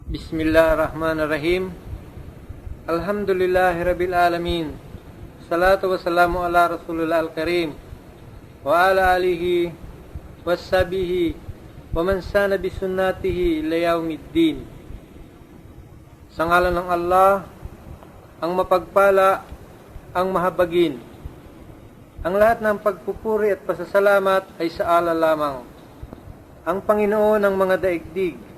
Bismillahirrahmanirrahim. Alhamdulillahi Rabbil Alamin. Salatu wassalamu ala Rasulullah al-Karim wa ala alihi wassabihi wa man sana bisunnatihi ila yaumiddin. Sa ngalan ng Allah, ang mapagpala, ang mahabagin. Ang lahat ng pagpupuri at pasasalamat ay sa Allah lamang, ang Panginoon ng mga daigdig.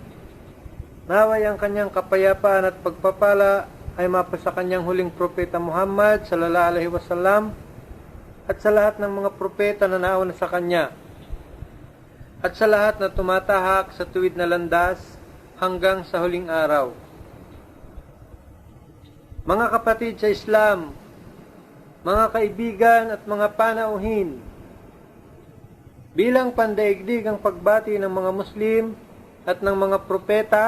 Naway ang kanyang kapayapaan at pagpapala ay mapasa kanyang huling propeta Muhammad sallallahu alaihi wasallam at sa lahat ng mga propeta na nauna sa kanya at sa lahat na tumatahak sa tuwid na landas hanggang sa huling araw. Mga kapatid sa Islam, mga kaibigan at mga panauhin, bilang pandaigdig ang pagbati ng mga Muslim at ng mga propeta,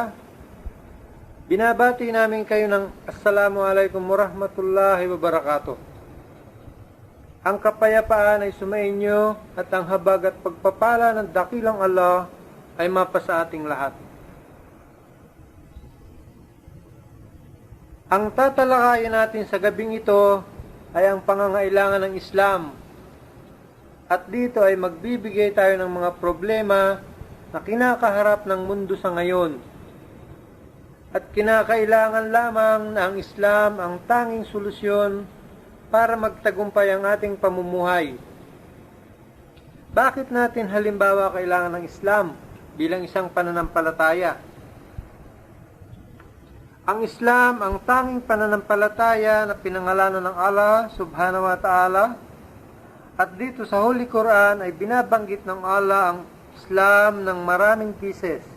binabati namin kayo ng Assalamualaikum warahmatullahi wabarakatuh. Ang kapayapaan ay sumainyo at ang habag at pagpapala ng dakilang Allah ay mapasa ating lahat. Ang tatalakayin natin sa gabing ito ay ang pangangailangan ng Islam. At dito ay magbibigay tayo ng mga problema na kinakaharap ng mundo sa ngayon. At kinakailangan lamang na ang Islam ang tanging solusyon para magtagumpay ang ating pamumuhay. Bakit natin halimbawa kailangan ng Islam bilang isang pananampalataya? Ang Islam ang tanging pananampalataya na pinangalanan ng Allah subhanahu wa ta'ala, at dito sa Holy Quran ay binabanggit ng Allah ang Islam ng maraming beses.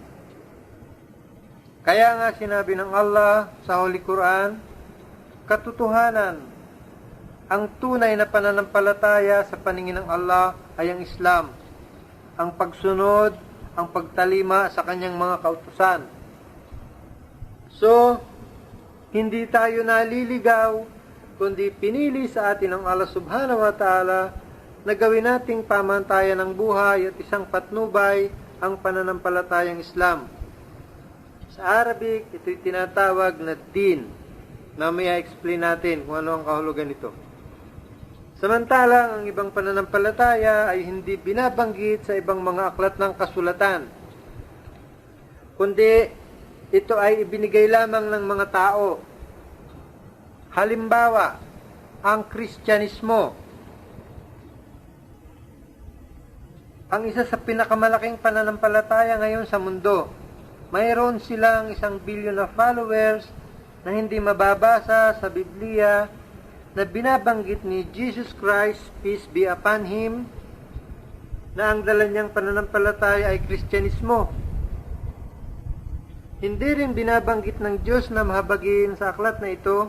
Kaya nga sinabi ng Allah sa Holy Quran, katotohanan, ang tunay na pananampalataya sa paningin ng Allah ay ang Islam, ang pagsunod, ang pagtalima sa kanyang mga kautusan. So, hindi tayo naliligaw, kundi pinili sa atin ng Allah subhanahu wa ta'ala na gawin nating pamantayan ng buhay at isang patnubay ang pananampalatayang Islam. Sa Arabic, ito'y tinatawag na din. Mamaya explain natin kung ano ang kahulugan nito. Samantalang, ang ibang pananampalataya ay hindi binabanggit sa ibang mga aklat ng kasulatan, kundi ito ay ibinigay lamang ng mga tao. Halimbawa, ang Kristyanismo. Ang isa sa pinakamalaking pananampalataya ngayon sa mundo. Mayroon silang 1 billion na followers na hindi mababasa sa Biblia na binabanggit ni Jesus Christ, peace be upon Him, na ang dala niyang pananampalataya ay Kristyanismo. Hindi rin binabanggit ng Diyos na mahabagin sa aklat na ito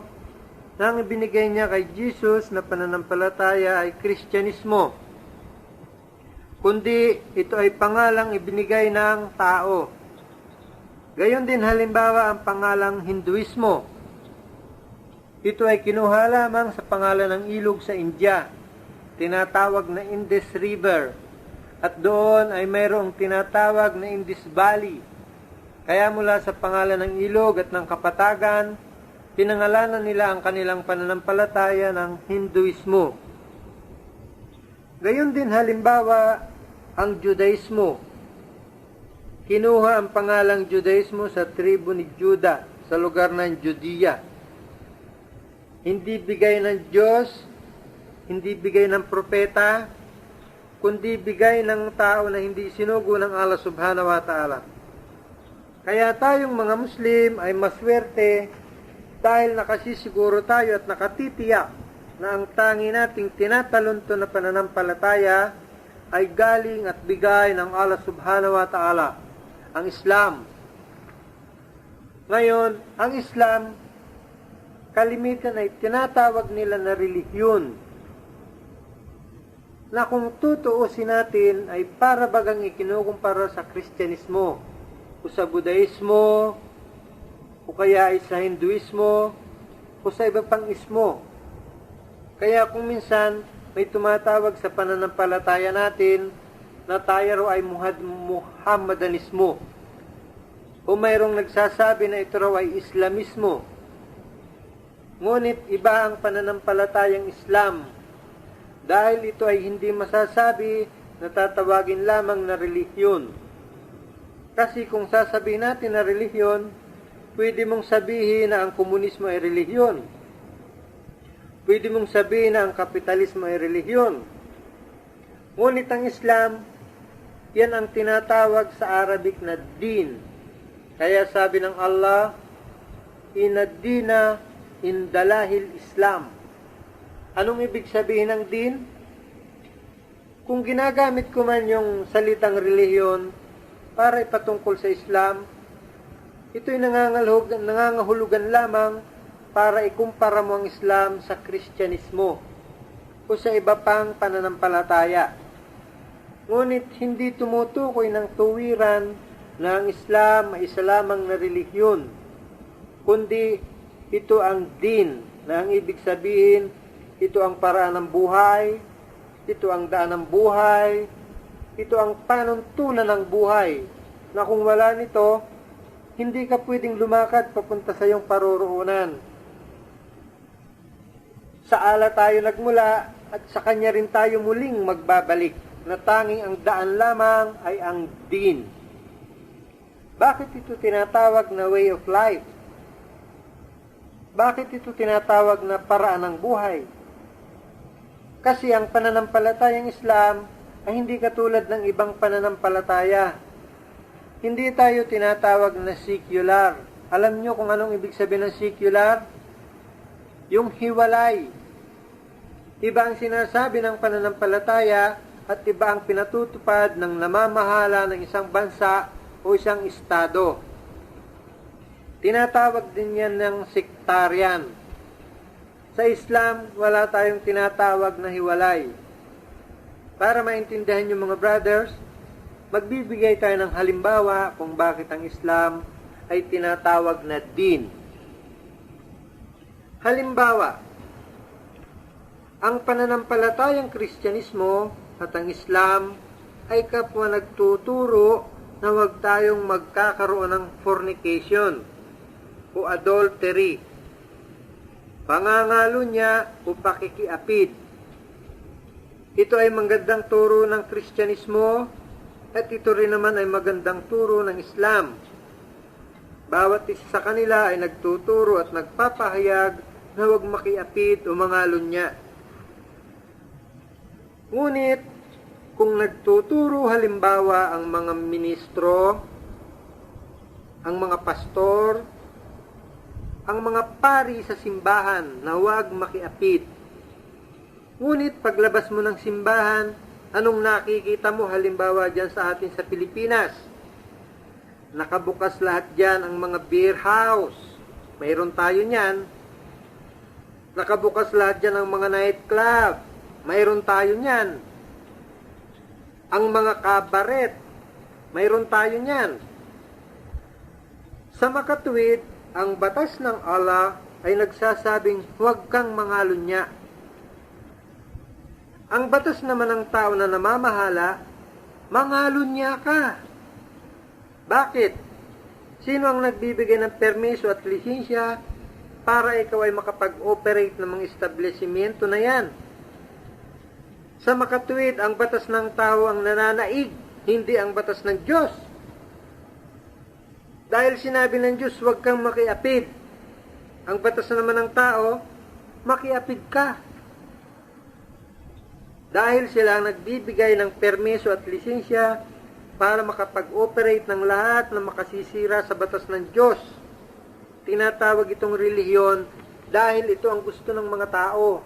na ang ibinigay niya kay Jesus na pananampalataya ay Kristyanismo, kundi ito ay pangalang ibinigay ng tao. Gayon din halimbawa ang pangalang Hinduismo. Ito ay kinuha lamang sa pangalan ng ilog sa India, tinatawag na Indus River, at doon ay mayroong tinatawag na Indus Valley. Kaya mula sa pangalan ng ilog at ng kapatagan, pinangalanan nila ang kanilang pananampalataya ng Hinduismo. Gayon din halimbawa ang Judaismo. Kinuha ang pangalang Judaismo sa tribo ni Juda sa lugar ng Judea. Hindi bigay ng Diyos, hindi bigay ng propeta, kundi bigay ng tao na hindi sinugo ng Allah subhanahu wa ta'ala. Kaya tayong mga Muslim ay maswerte dahil nakasisiguro tayo at nakatitiyak na ang tangi nating tinatalunto na pananampalataya ay galing at bigay ng Allah subhanahu wa ta'ala, ang Islam. Ngayon, ang Islam, kalimitan ay tinatawag nila na relihiyon, na kung tutuusin natin ay para bagang ikinukumpara sa Kristyanismo, o sa Budaismo, o kaya ay sa Hinduismo, o sa iba pang ismo. Kaya kung minsan may tumatawag sa pananampalataya natin na tayo ay Muhammadanismo, o mayroong nagsasabi na ito raw ay Islamismo. Ngunit iba ang pananampalatayang Islam dahil ito ay hindi masasabi na tatawagin lamang na relihiyon. Kasi kung sasabihin natin na relihiyon, pwede mong sabihin na ang komunismo ay relihiyon. Pwede mong sabihin na ang kapitalismo ay relihiyon. Ngunit ang Islam, yan ang tinatawag sa Arabic na din. Kaya sabi ng Allah, Inna dina indalahil Islam. Anong ibig sabihin ng din? Kung ginagamit ko man yung salitang relihiyon para ipatungkol sa Islam, ito'y nangangahulugan lamang para ikumpara mo ang Islam sa Kristyanismo o sa iba pang pananampalataya. Ngunit hindi tumutukoy ng tuwiran na ang Islam ay isa lamang na relihiyon, kundi ito ang din, na ang ibig sabihin, ito ang paraan ng buhay, ito ang daan ng buhay, ito ang panuntunan ng buhay, na kung wala nito, hindi ka pwedeng lumakad papunta sa iyong paroroonan. Sa ala tayo nagmula at sa Kanya rin tayo muling magbabalik, na tanging ang daan lamang ay ang din. Bakit ito tinatawag na way of life? Bakit ito tinatawag na paraan ng buhay? Kasi ang pananampalatayang Islam ay hindi katulad ng ibang pananampalataya. Hindi tayo tinatawag na secular. Alam nyo kung anong ibig sabihin ng secular? Yung hiwalay. Iba ang sinasabi ng pananampalataya at iba ang pinatutupad ng namamahala ng isang bansa o isang estado. Tinatawag din yan ng sectarian. Sa Islam, wala tayong tinatawag na hiwalay. Para maintindihan yung mga brothers, magbibigay tayo ng halimbawa kung bakit ang Islam ay tinatawag na din. Halimbawa, ang pananampalatayang Kristyanismo at ang Islam ay kapwa nagtuturo na huwag tayong magkakaroon ng fornication o adultery, pangangalo niya o pakikiapid. Ito ay magandang turo ng Kristyanismo at ito rin naman ay magandang turo ng Islam. Bawat isa sa kanila ay nagtuturo at nagpapahayag na huwag makiapid o mangalo niya. Ngunit, kung nagtuturo halimbawa ang mga ministro, ang mga pastor, ang mga pari sa simbahan na huwag makiapid. Ngunit paglabas mo ng simbahan, anong nakikita mo halimbawa dyan sa atin sa Pilipinas? Nakabukas lahat dyan ang mga beer house. Mayroon tayo niyan. Nakabukas lahat dyan ang mga nightclub. Mayroon tayo niyan. Ang mga kabaret. Mayroon tayo niyan. Sa makatuwid, ang batas ng Allah ay nagsasabing huwag kang mangalunya. Ang batas naman ng tao na namamahala, mangalunya ka. Bakit? Sino ang nagbibigay ng permiso at lisensya para ikaw ay makapag-operate ng mga establishmento na yan? Sa makatuwid, ang batas ng tao ang nananaig, hindi ang batas ng Diyos. Dahil sinabi ng Diyos, huwag kang makiapid. Ang batas naman ng tao, makiapid ka. Dahil sila ang nagbibigay ng permiso at lisensya para makapag-operate ng lahat na makasisira sa batas ng Diyos. Tinatawag itong relihiyon dahil ito ang gusto ng mga tao.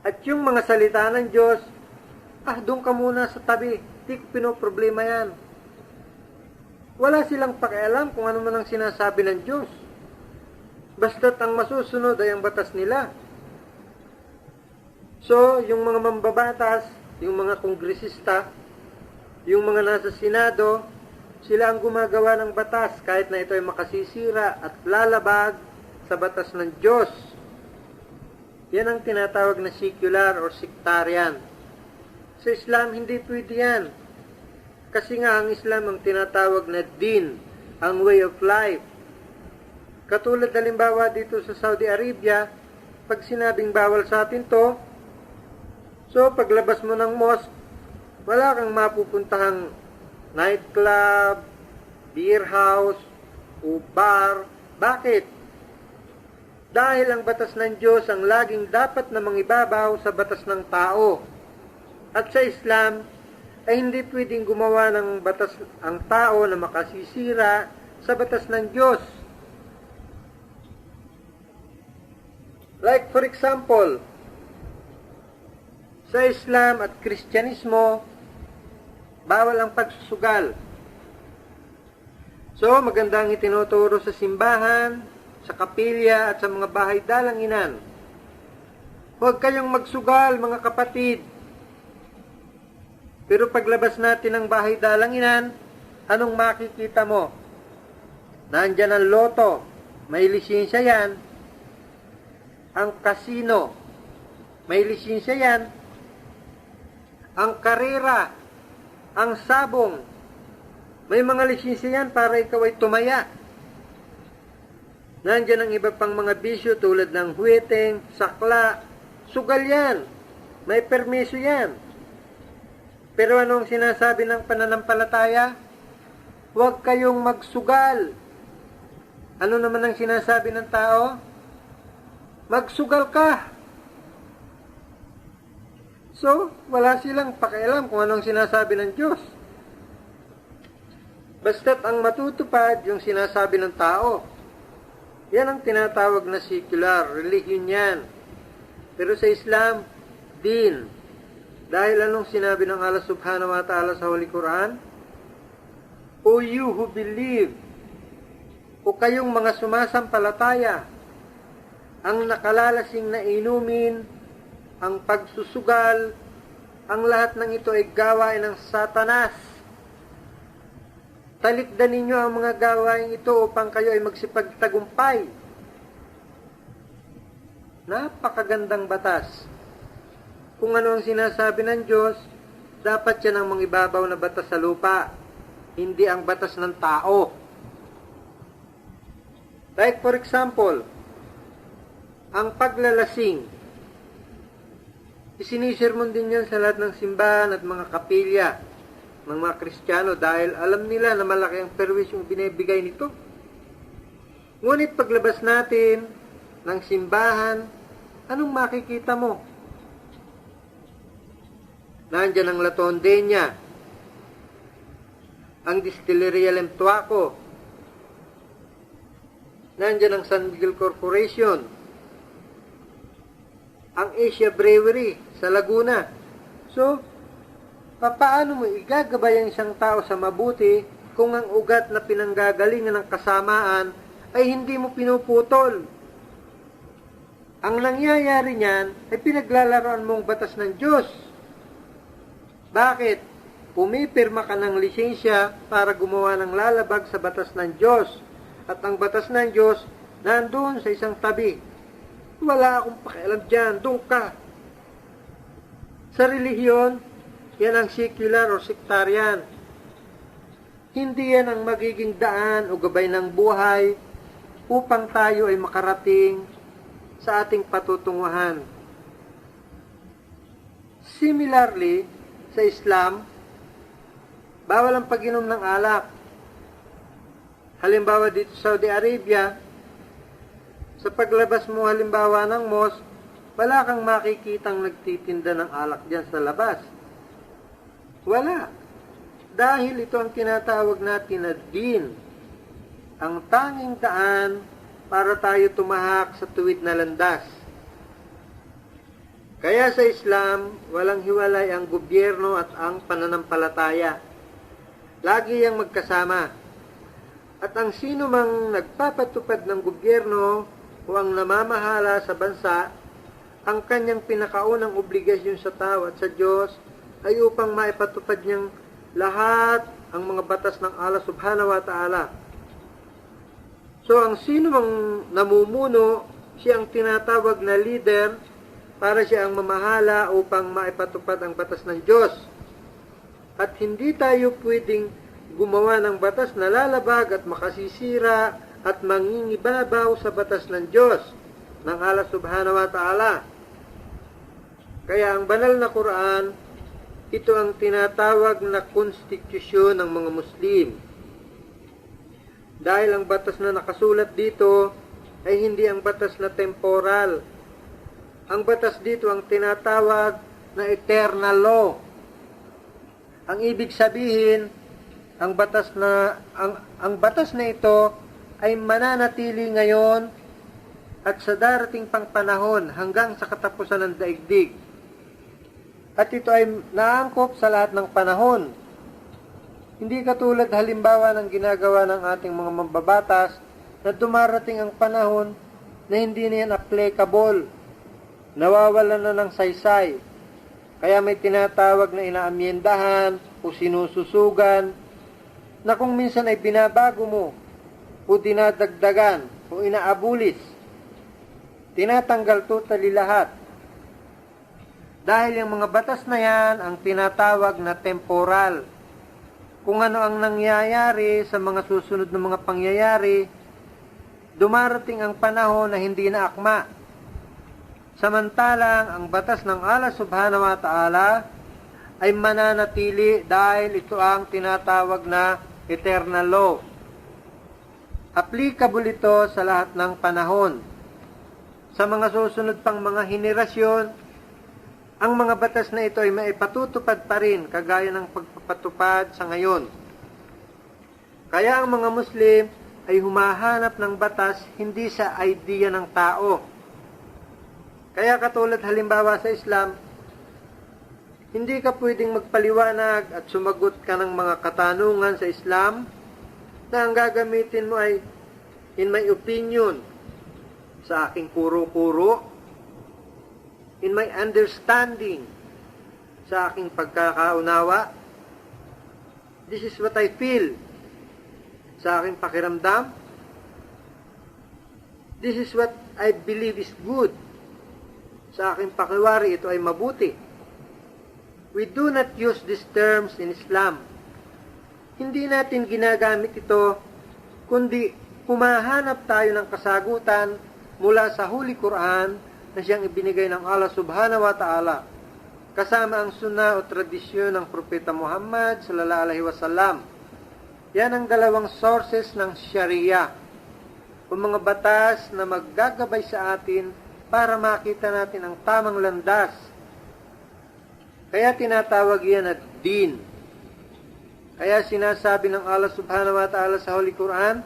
At yung mga salita ng Diyos, doon ka muna sa tabi, di ko pinoproblema yan. Wala silang pakialam kung ano man ang sinasabi ng Diyos. Basta't ang masusunod ay ang batas nila. So, yung mga mambabatas, yung mga kongresista, yung mga nasa Senado, sila ang gumagawa ng batas kahit na ito ay makasisira at lalabag sa batas ng Diyos. Yan ang tinatawag na secular or sectarian. Sa Islam, hindi pwede yan. Kasi nga ang Islam ang tinatawag na din, ang way of life. Katulad halimbawa dito sa Saudi Arabia, pag sinabing bawal sa atin to, so paglabas mo ng mosque, wala kang mapupuntahang nightclub, beer house, o bar. Bakit? Dahil ang batas ng Diyos ang laging dapat na mangibabaw sa batas ng tao. At sa Islam, ay hindi pwedeng gumawa ng batas ang tao na makasisira sa batas ng Diyos. Like for example, sa Islam at Kristyanismo, bawal ang pagsusugal. So, magandang itinuturo sa simbahan, sa kapilya at sa mga bahay dalanginan. Huwag kayong magsugal, mga kapatid. Pero paglabas natin ng bahay dalanginan, anong makikita mo? Nandyan ang loto, may lisensya yan. Ang casino, may lisensya yan. Ang karera, ang sabong, may mga lisensya yan para ikaw ay tumaya. Nandyan ang iba pang mga bisyo tulad ng huweteng, sakla, sugal yan. May permiso yan. Pero anong sinasabi ng pananampalataya? Huwag kayong magsugal. Ano naman ang sinasabi ng tao? Magsugal ka. So, wala silang pakialam kung anong sinasabi ng Diyos. Basta't ang matutupad yung sinasabi ng tao. Yan ang tinatawag na secular, religion yan. Pero sa Islam, din. Dahil anong sinabi ng Allah subhanahu wa ta'ala sa Holy Quran? O you who believe, o kayong mga sumasampalataya, ang nakalalasing na inumin, ang pagsusugal, ang lahat ng ito ay gawain ng Satanas. Talikdan ninyo ang mga gawain ito upang kayo ay magsipagtagumpay. Napakagandang batas. Kung ano ang sinasabi ng Diyos, dapat yan ang mangibabaw na batas sa lupa, hindi ang batas ng tao. Like for example, ang paglalasing. Isinisirmon din yan sa lahat ng simbahan at mga kapilya ng mga Kristiyano dahil alam nila na malaki ang perwis yung binibigay nito. Ngunit paglabas natin ng simbahan, anong makikita mo? Nandyan ang La Tondena, ang Distilleria Lemtuaco, nandyan ang San Miguel Corporation, ang Asia Brewery sa Laguna. So, paano mo igagabay ang isang tao sa mabuti kung ang ugat na pinanggagalingan ng kasamaan ay hindi mo pinuputol? Ang nangyayari niyan ay pinaglalaroan mong batas ng Diyos. Bakit? Pumipirma ka ng lisensya para gumawa ng lalabag sa batas ng Diyos. At ang batas ng Diyos nandoon sa isang tabi. Wala akong pakialam dyan, doon ka. Sa relihiyon, yan ang secular o sectarian. Hindi yan ang magiging daan o gabay ng buhay upang tayo ay makarating sa ating patutunguhan. Similarly, sa Islam, bawal ang pag-inom ng alak. Halimbawa dito sa Saudi Arabia, sa paglabas mo halimbawa ng mosque, wala kang makikitang nagtitinda ng alak diyan sa labas. Wala. Dahil ito ang tinatawag natin na din. Ang tanging daan para tayo tumahak sa tuwid na landas. Kaya sa Islam, walang hiwalay ang gobyerno at ang pananampalataya. Lagi yang magkasama. At ang sino mang nagpapatupad ng gobyerno o ang namamahala sa bansa, ang kanyang pinakaunang obligasyon sa tao at sa Diyos ay upang maipatupad niyang lahat ang mga batas ng Allah subhanahu wa ta'ala. So, ang sino mang namumuno, siya ang tinatawag na leader para siya ang mamahala upang maipatupad ang batas ng Diyos. At hindi tayo pwedeng gumawa ng batas na lalabag at makasisira at mangingibabaw sa batas ng Diyos, ng Allah subhanahu wa ta'ala. Kaya ang banal na Quran, ito ang tinatawag na konstitusyon ng mga Muslim. Dahil ang batas na nakasulat dito ay hindi ang batas na temporal. Ang batas dito ang tinatawag na eternal law. Ang ibig sabihin, ang batas na ito ay mananatili ngayon at sa darating pang panahon hanggang sa katapusan ng daigdig. At ito ay naangkop sa lahat ng panahon. Hindi katulad halimbawa ng ginagawa ng ating mga mambabatas na dumarating ang panahon na hindi na yan applicable. Nawawalan na ng saysay. Kaya may tinatawag na inaamyendahan o sinususugan na kung minsan ay binabago mo o dinadagdagan o inaabulis. Tinatanggal totally lahat. Dahil yung mga batas na yan ang tinatawag na temporal. Kung ano ang nangyayari sa mga susunod na mga pangyayari, dumarating ang panahon na hindi na akma. Samantalang ang batas ng Allah subhanahu wa ta'ala ay mananatili dahil ito ang tinatawag na eternal law. Applicable ito sa lahat ng panahon. Sa mga susunod pang mga henerasyon, ang mga batas na ito ay maipatutupad pa rin kagaya ng pagpapatupad sa ngayon. Kaya ang mga Muslim ay humahanap ng batas hindi sa idea ng tao. Kaya katulad halimbawa sa Islam, hindi ka pwedeng magpaliwanag at sumagot ka ng mga katanungan sa Islam na ang gagamitin mo ay in my opinion, sa aking kuro-kuro, in my understanding, sa aking pagkakaunawa, this is what I feel, sa aking pakiramdam, this is what I believe is good, sa aking pakiwari, ito ay mabuti. We do not use these terms in Islam. Hindi natin ginagamit ito, kundi humahanap tayo ng kasagutan mula sa Holy Quran na siyang ibinigay ng Allah subhanahu wa ta'ala, kasama ang sunnah o tradisyon ng Propeta Muhammad sallallahu alaihi wasallam. Yan ang dalawang sources ng Sharia, o mga batas na maggagabay sa atin para makita natin ang tamang landas. Kaya tinatawag yan na din. Kaya sinasabi ng Allah subhanahu wa ta'ala sa Holy Quran,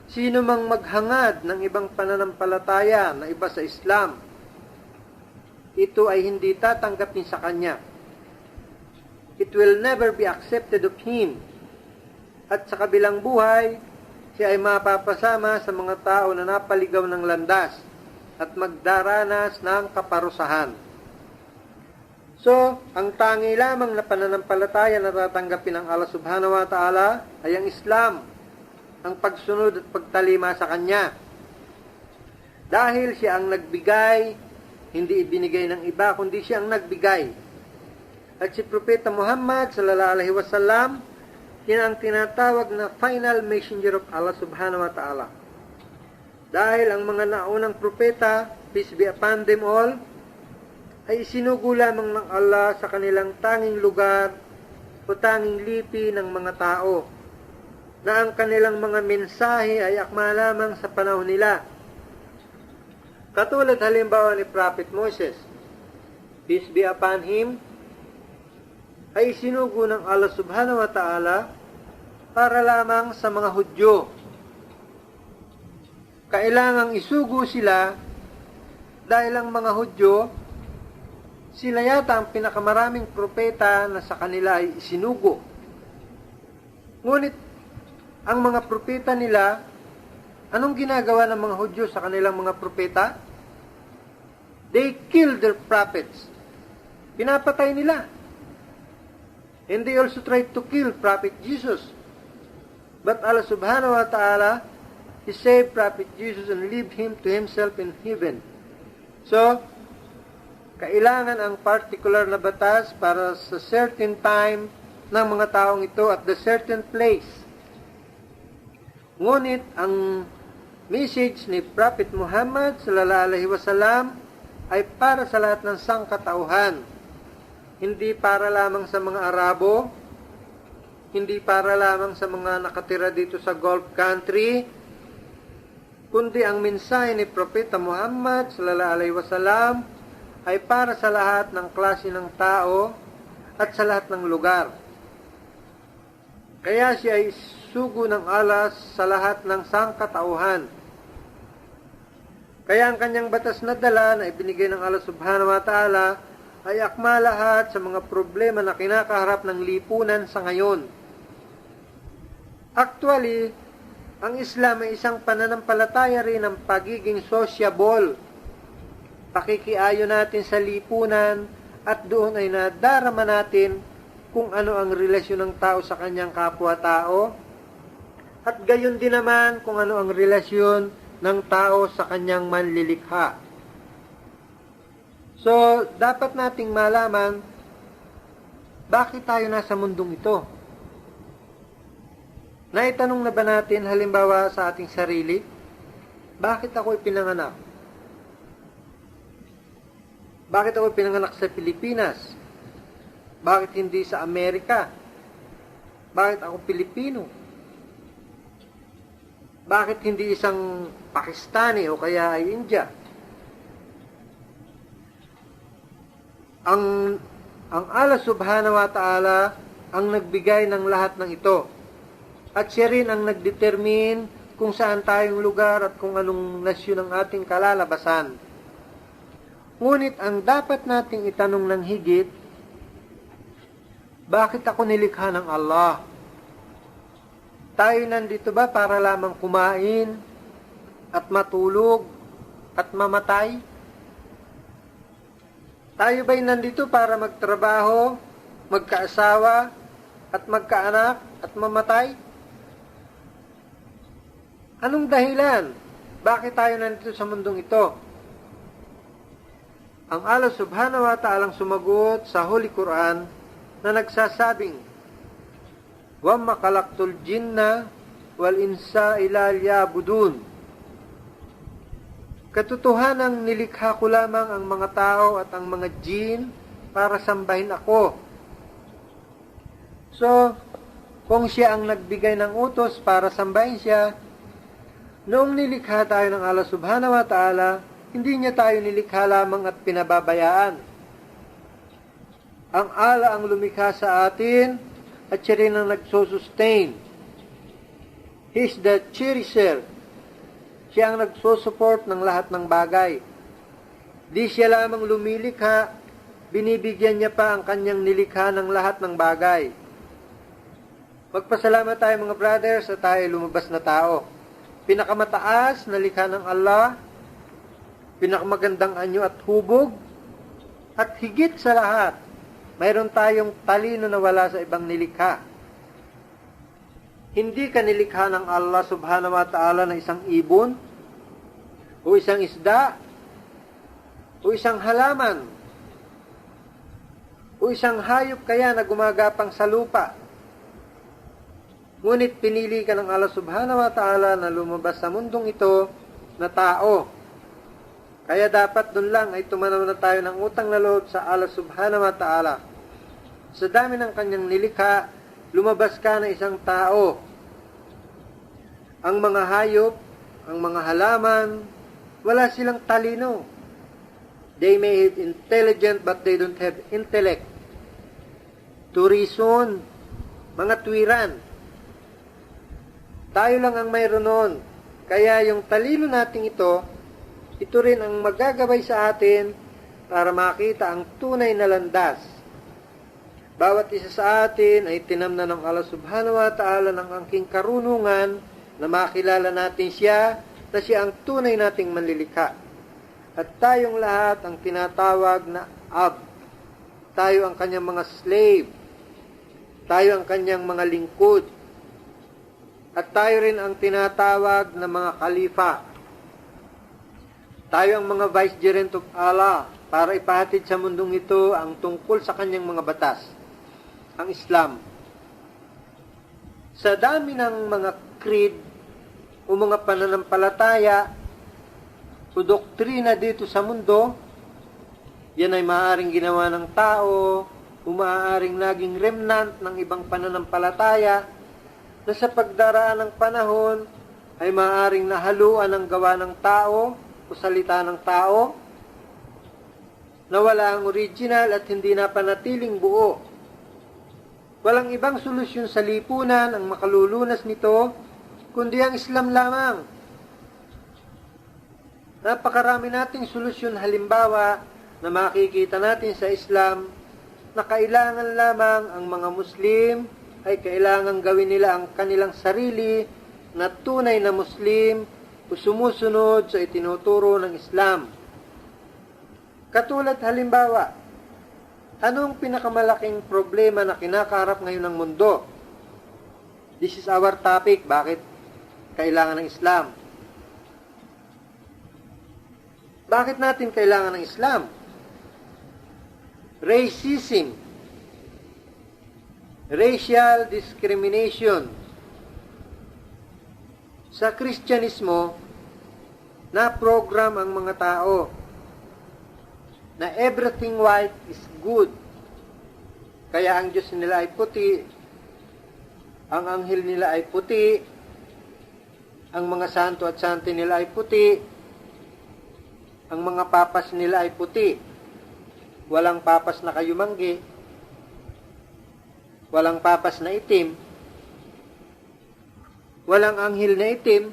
sino mang maghangad ng ibang pananampalataya na iba sa Islam, ito ay hindi tatanggapin sa kanya. It will never be accepted of him. At sa kabilang buhay, siya ay mapapasama sa mga tao na napaligaw ng landas at magdaranas ng kaparusahan. So, ang tangi lamang na pananampalataya na tatanggapin ng Allah subhanahu wa ta'ala ay ang Islam, ang pagsunod at pagtalima sa Kanya. Dahil siya ang nagbigay, hindi ibinigay ng iba, kundi siya ang nagbigay. At si Propeta Muhammad sallallahu alaihi wasallam, yan ang tinatawag na final messenger of Allah subhanahu wa ta'ala. Dahil ang mga naunang propeta, peace be upon them all, ay isinugo lamang ng Allah sa kanilang tanging lugar o tanging lipi ng mga tao, na ang kanilang mga mensahe ay akma lamang sa panahon nila. Katulad halimbawa ni Prophet Moses, peace be upon him, ay isinugo ng Allah subhanahu wa ta'ala para lamang sa mga Hudyo. Kailangang isugo sila dahil ang mga Hudyo, sila yata ang pinakamaraming propeta na sa kanila ay isinugo. Ngunit ang mga propeta nila, anong ginagawa ng mga Hudyo sa kanilang mga propeta? They killed their prophets. Pinapatay nila. And they also tried to kill Prophet Jesus. But Allah subhanahu wa ta'ala, He saved Prophet Jesus and leave him to himself in heaven. So, kailangan ang particular na batas para sa certain time ng mga taong ito at the certain place. Ngunit ang message ni Prophet Muhammad sallallahu alaihi wasallam ay para sa lahat ng sangkatauhan. Hindi para lamang sa mga Arabo, hindi para lamang sa mga nakatira dito sa Gulf country, kundi ang mensahe ni Propeta Muhammad sallallahu alaihi wasallam ay para sa lahat ng klase ng tao at sa lahat ng lugar. Kaya siya ay sugo ng alas sa lahat ng sangkatauhan. Kaya ang kanyang batas na dala na ibinigay ng Allah subhanahu wa ta'ala ay akma lahat sa mga problema na kinakaharap ng lipunan sa ngayon. Actually, ang Islam ay isang pananampalataya rin ng pagiging sociable. Pakikiayo natin sa lipunan at doon ay nadarama natin kung ano ang relasyon ng tao sa kanyang kapwa-tao at gayon din naman kung ano ang relasyon ng tao sa kanyang manlilikha. So, dapat nating malaman bakit tayo nasa mundong ito. Naitanong na ba natin halimbawa sa ating sarili, bakit ako ipinanganak? Bakit ako ipinanganak sa Pilipinas? Bakit hindi sa Amerika? Bakit ako Pilipino? Bakit hindi isang Pakistani o kaya ay India? Ang Allah subhanahu wa ta'ala ang nagbigay ng lahat ng ito. At siya rin ang nagdetermine kung saan tayong lugar at kung anong nasyon ang ating kalalabasan. Ngunit ang dapat nating itanong ng higit, bakit ako nilikha ng Allah? Tayo nandito ba para lamang kumain at matulog at mamatay? Tayo ba'y nandito para magtrabaho, magkaasawa, at magkaanak, at mamatay? Anong dahilan? Bakit tayo nandito sa mundong ito? Ang Allah subhanahu wa ta'ala sumagot sa Holy Quran na nagsasabing, وَمَّا خَلَقْتُ الْجِنَّ وَالْإِنسَ إِلَّا لِيَعْبُدُونِ. Katotohanang nilikha ko lamang ang mga tao at ang mga jin para sambahin ako. So, kung siya ang nagbigay ng utos para sambahin siya, noong nilikha tayo ng Allah subhanahu wa ta'ala, hindi niya tayo nilikha lamang at pinababayaan. Ang Allah ang lumikha sa atin at siya rin ang nagsusustain. He's the cherisher. Siya ang nagsusupport ng lahat ng bagay. Di siya lamang lumilikha, binibigyan niya pa ang kanyang nilikha ng lahat ng bagay. Magpasalamat tayo mga brothers at tayo lumabas na tao. Pinakamataas na likha ng Allah, pinakamagandang anyo at hubog, at higit sa lahat, mayroon tayong talino na wala sa ibang nilikha. Hindi ka nilikha ng Allah subhanahu wa ta'ala na isang ibon, o isang isda, o isang halaman, o isang hayop kaya na gumagapang sa lupa. Ngunit pinili ka ng Allah subhanahu wa ta'ala na lumabas sa mundong ito na tao. Kaya dapat dun lang ay tumanaw na tayo ng utang na loob sa Allah subhanahu wa ta'ala. Sa dami ng kanyang nilikha, lumabas ka na isang tao. Ang mga hayop, ang mga halaman, wala silang talino. They may have intelligent but they don't have intellect. To reason, mga tuwiran. Tayo lang ang mayroon nun. Kaya yung talino nating ito rin ang magagabay sa atin para makita ang tunay na landas. Bawat isa sa atin ay tinamnan ng Allah subhanahu wa ta'ala ng angking karunungan na makilala natin siya na siya ang tunay nating manlilikha. At tayong lahat ang tinatawag na ab. Tayo ang kanyang mga slave. Tayo ang kanyang mga lingkod. At tayo rin ang tinatawag na mga khalifa. Tayo ang mga vicegerent of Allah para ipahatid sa mundong ito ang tungkol sa kanyang mga batas, ang Islam. Sa dami ng mga creed o mga pananampalataya o doktrina dito sa mundo, yan ay maaaring ginawa ng tao o maaaring naging remnant ng ibang pananampalataya na sa pagdaraan ng panahon ay maaaring nahaluan ng gawa ng tao o salita ng tao na wala ang original at hindi na panatiling buo. Walang ibang solusyon sa lipunan ang makalulunas nito, kundi ang Islam lamang. Napakarami nating solusyon, halimbawa na makikita natin sa Islam na kailangan lamang ang mga Muslim ay kailangan gawin nila ang kanilang sarili na tunay na Muslim o sumusunod sa itinuturo ng Islam. Katulad halimbawa, anong pinakamalaking problema na kinakaharap ngayon ng mundo? This is our topic, bakit kailangan ng Islam? Bakit natin kailangan ng Islam? Racism, racial discrimination. Sa Kristyanismo, na-program ang mga tao na everything white is good. Kaya ang Diyos nila ay puti, ang anghel nila ay puti, ang mga santo at santi nila ay puti, ang mga papas nila ay puti. Walang papas na kayumanggi, walang papas na itim, walang anghel na itim,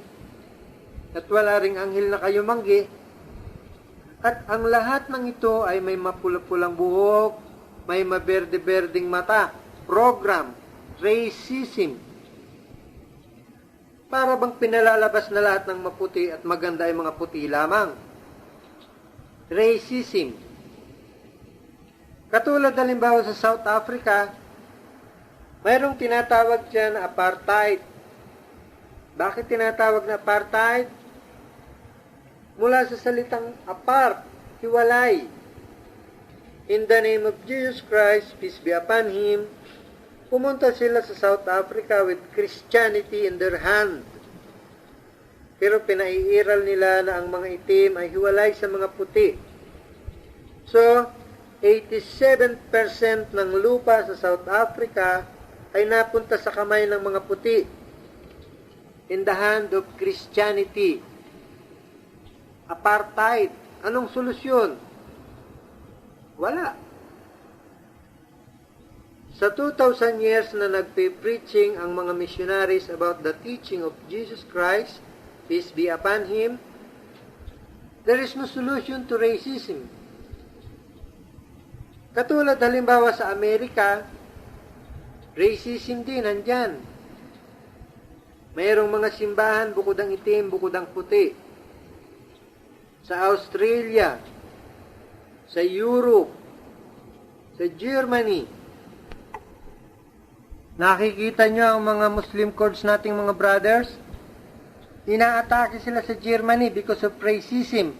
at wala ring anghel na kayumanggi. At ang lahat ng ito ay may mapula-pulang buhok, may maberde-berding mata. Program, racism. Para bang pinalalabas na lahat ng maputi at maganda ay mga puti lamang. Racism. Katulad halimbawa sa South Africa, mayroong tinatawag dyan na apartheid. Bakit tinatawag na apartheid? Mula sa salitang apart, hiwalay. In the name of Jesus Christ, peace be upon Him, pumunta sila sa South Africa with Christianity in their hand. Pero pinaiiral nila na ang mga itim ay hiwalay sa mga puti. So, 87% ng lupa sa South Africa ay napunta sa kamay ng mga puti. In the hand of Christianity. Apartheid. Anong solusyon? Wala. Sa 2,000 years na nagpe-preaching ang mga missionaries about the teaching of Jesus Christ, peace be upon Him, there is no solution to racism. Katulad halimbawa sa Amerika, racism din nandyan. Mayroong mga simbahan bukod ang itim, bukod ang puti. Sa Australia, sa Europe, sa Germany. Nakikita nyo ang mga Muslim courts nating mga brothers? Inaatake sila sa Germany because of racism.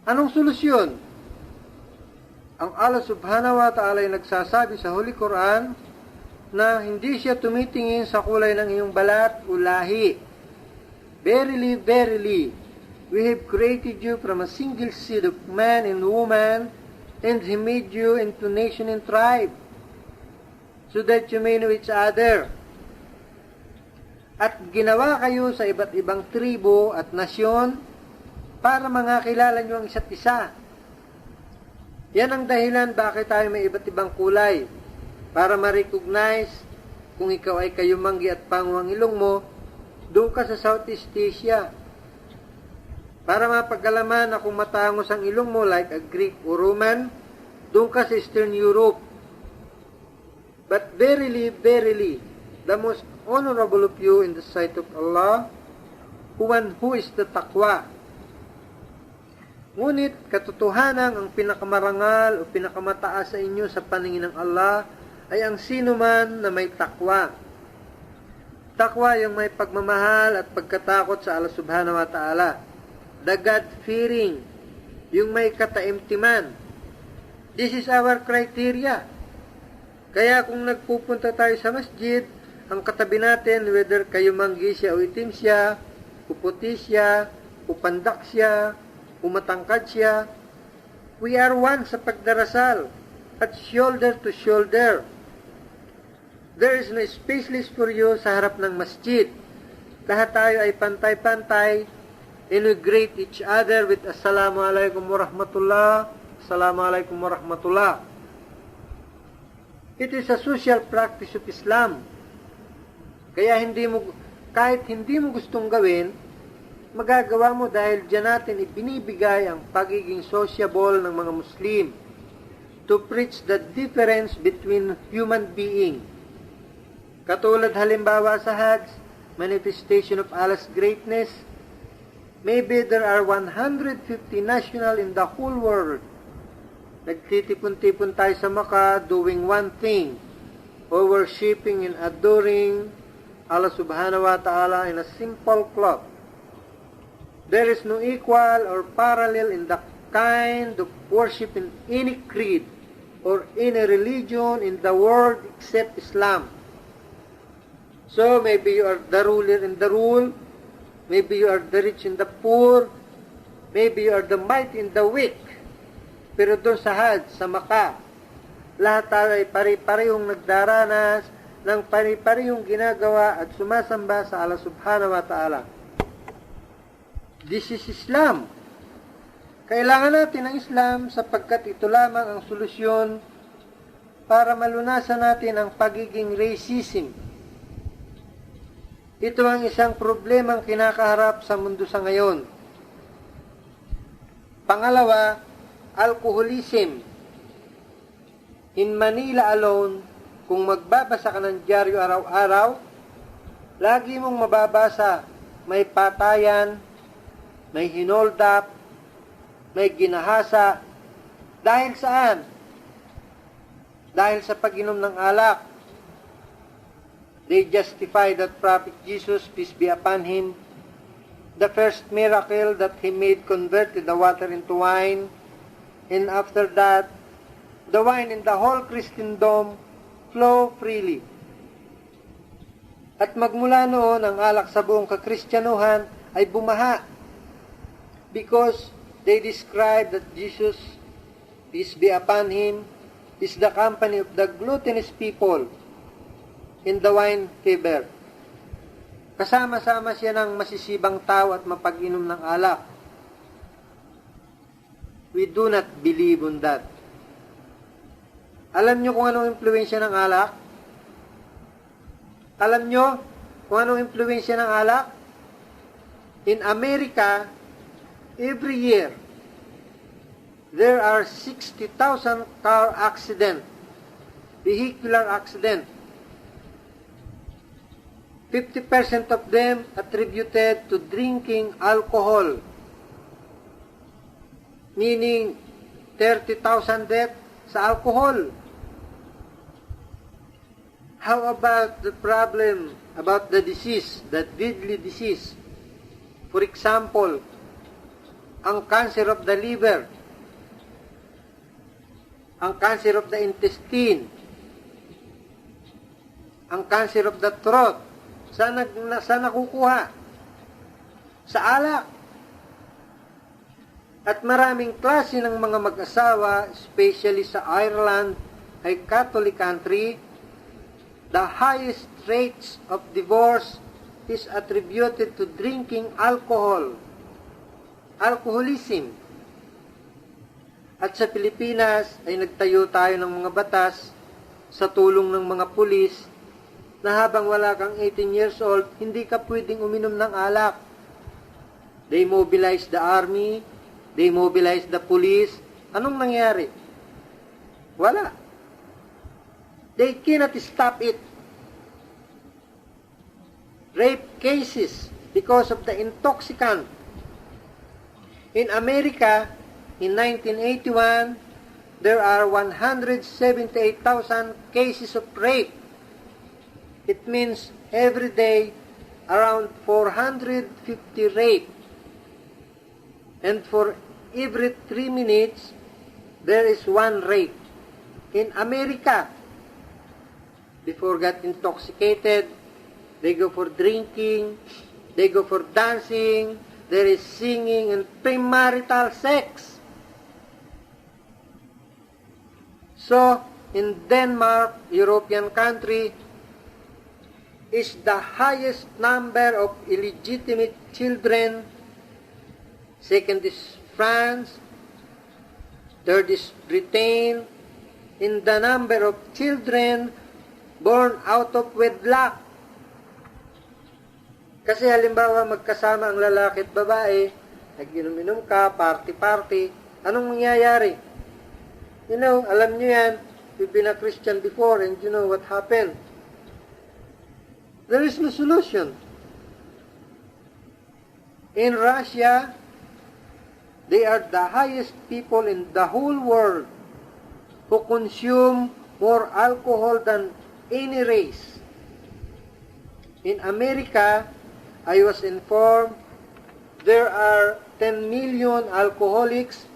Anong solusyon? Ang Allah subhanahu wa ta'ala ay nagsasabi sa Holy Quran na hindi siya tumitingin sa kulay ng iyong balat o lahi. Verily, verily, we have created you from a single seed of man and woman, and He made you into nation and tribe, so that you may know each other. At ginawa kayo sa iba't ibang tribo at nasyon para mangakilala nyo ang isa't isa. Yan ang dahilan bakit tayo may iba't ibang kulay, para ma-recognize kung ikaw ay kayumanggi at pango ang ilong mo, doon ka sa Southeast Asia. Para mapagalaman na kung matangos ang ilong mo like a Greek or Roman, doon ka sa Eastern Europe. But verily, verily, the most honorable of you in the sight of Allah, one who is the taqwa. Ngunit katotohanan ang pinakamarangal o pinakamataas sa inyo sa paningin ng Allah ay ang sino man na may takwa. Takwa yung may pagmamahal at pagkatakot sa Allah subhanahu wa ta'ala. The God-fearing, yung may kataimtiman. This is our criteria. Kaya kung nagpupunta tayo sa masjid ang katabi natin, whether kayo manggi siya o itim siya, puputi siya, upandak siya, umatangkad siya, we are one sa pagdarasal at shoulder to shoulder. There is no spaceless for you sa harap ng masjid. Lahat tayo ay pantay-pantay, and we greet each other with Assalamualaikum warahmatullah, Assalamualaikum warahmatullah. It is a social practice of Islam. Kaya kahit hindi mo gustong gawin, magagawa mo dahil diyan natin ibinibigay ang pagiging sociable ng mga Muslim to preach the difference between human being. Katulad halimbawa sa Hajj, manifestation of Allah's greatness, maybe there are 150 national in the whole world. Nagtitipon-tipon tayo sa Makkah doing one thing, or worshiping and adoring Allah subhanahu wa ta'ala in a simple cloth. There is no equal or parallel in the kind of worship in any creed or any religion in the world except Islam. So maybe you are the ruler in the rule, maybe you are the rich in the poor, maybe you are the mighty in the weak. Pero doon sa Hajj, sa Makkah, lahat tayo ay pare-parehong nagdaranas ng pare-parehong ginagawa at sumasamba sa Allah subhanahu wa ta'ala. This is Islam. Kailangan natin ang Islam sapagkat ito lamang ang solusyon para malunasan natin ang pagiging racism. Ito ang isang problemang kinakaharap sa mundo sa ngayon. Pangalawa, alcoholism. In Manila alone, kung magbabasa ka ng dyaryo araw-araw, lagi mong mababasa may patayan, may hinold up, may ginahasa. Dahil saan? Dahil sa pag-inom ng alak. They justify that Prophet Jesus, peace be upon him, the first miracle that he made converted the water into wine, and after that, the wine in the whole Christendom flow freely. At magmula noon, ang alak sa buong kakristyanuhan ay bumaha because they describe that Jesus, peace be upon him, is the company of the gluttonous people in the wine fever. Kasama-sama siya ng masisibang tao at mapag-inom ng alak. We do not believe on that. Alam nyo kung anong impluensya ng alak? Alam nyo kung anong impluensya ng alak? In America, every year, there are 60,000 car accident, vehicular accident. 50% of them attributed to drinking alcohol, meaning 30,000 deaths sa alcohol. How about the problem about the disease, the deadly disease? For example, ang cancer of the liver, ang cancer of the intestine, ang cancer of the throat. Saan nakukuha? Sa alak. At maraming klase ng mga mag-asawa, especially sa Ireland, ay Catholic country, the highest rates of divorce is attributed to drinking alcohol. Alcoholism. At sa Pilipinas ay nagtayo tayo ng mga batas sa tulong ng mga pulis na habang wala kang 18 years old, hindi ka pwedeng uminom ng alak. They mobilized the army, they mobilized the police. Anong nangyari? Wala. They cannot stop it. Rape cases because of the intoxicant. In America, in 1981, there are 178,000 cases of rape. It means every day around 450 rape. And for every 3 minutes, there is one rape. In America, before got intoxicated, they go for drinking, they go for dancing, there is singing and premarital sex. So, in Denmark, European country, is the highest number of illegitimate children. Second is France. Third is Britain. In the number of children born out of wedlock. Kasi halimbawa magkasama ang lalaki at babae, nag-inom-inom ka, party-party, anong mangyayari? You know, alam nyo yan, you've been a Christian before and you know what happened. There is no solution. In Russia, they are the highest people in the whole world who consume more alcohol than any race. In America, I was informed there are 10 million alcoholics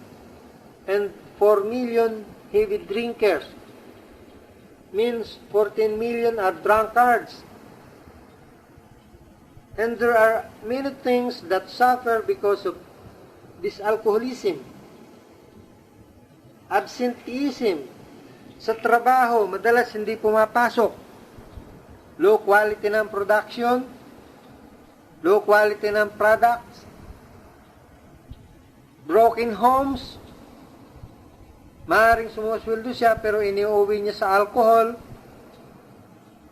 and 4 million heavy drinkers. Means 14 million are drunkards. And there are many things that suffer because of this alcoholism. Absenteeism. Sa trabaho, madalas hindi pumapasok. Low quality ng production, low quality ng products, broken homes, maaaring sumusweldo siya pero iniuwi niya sa alcohol.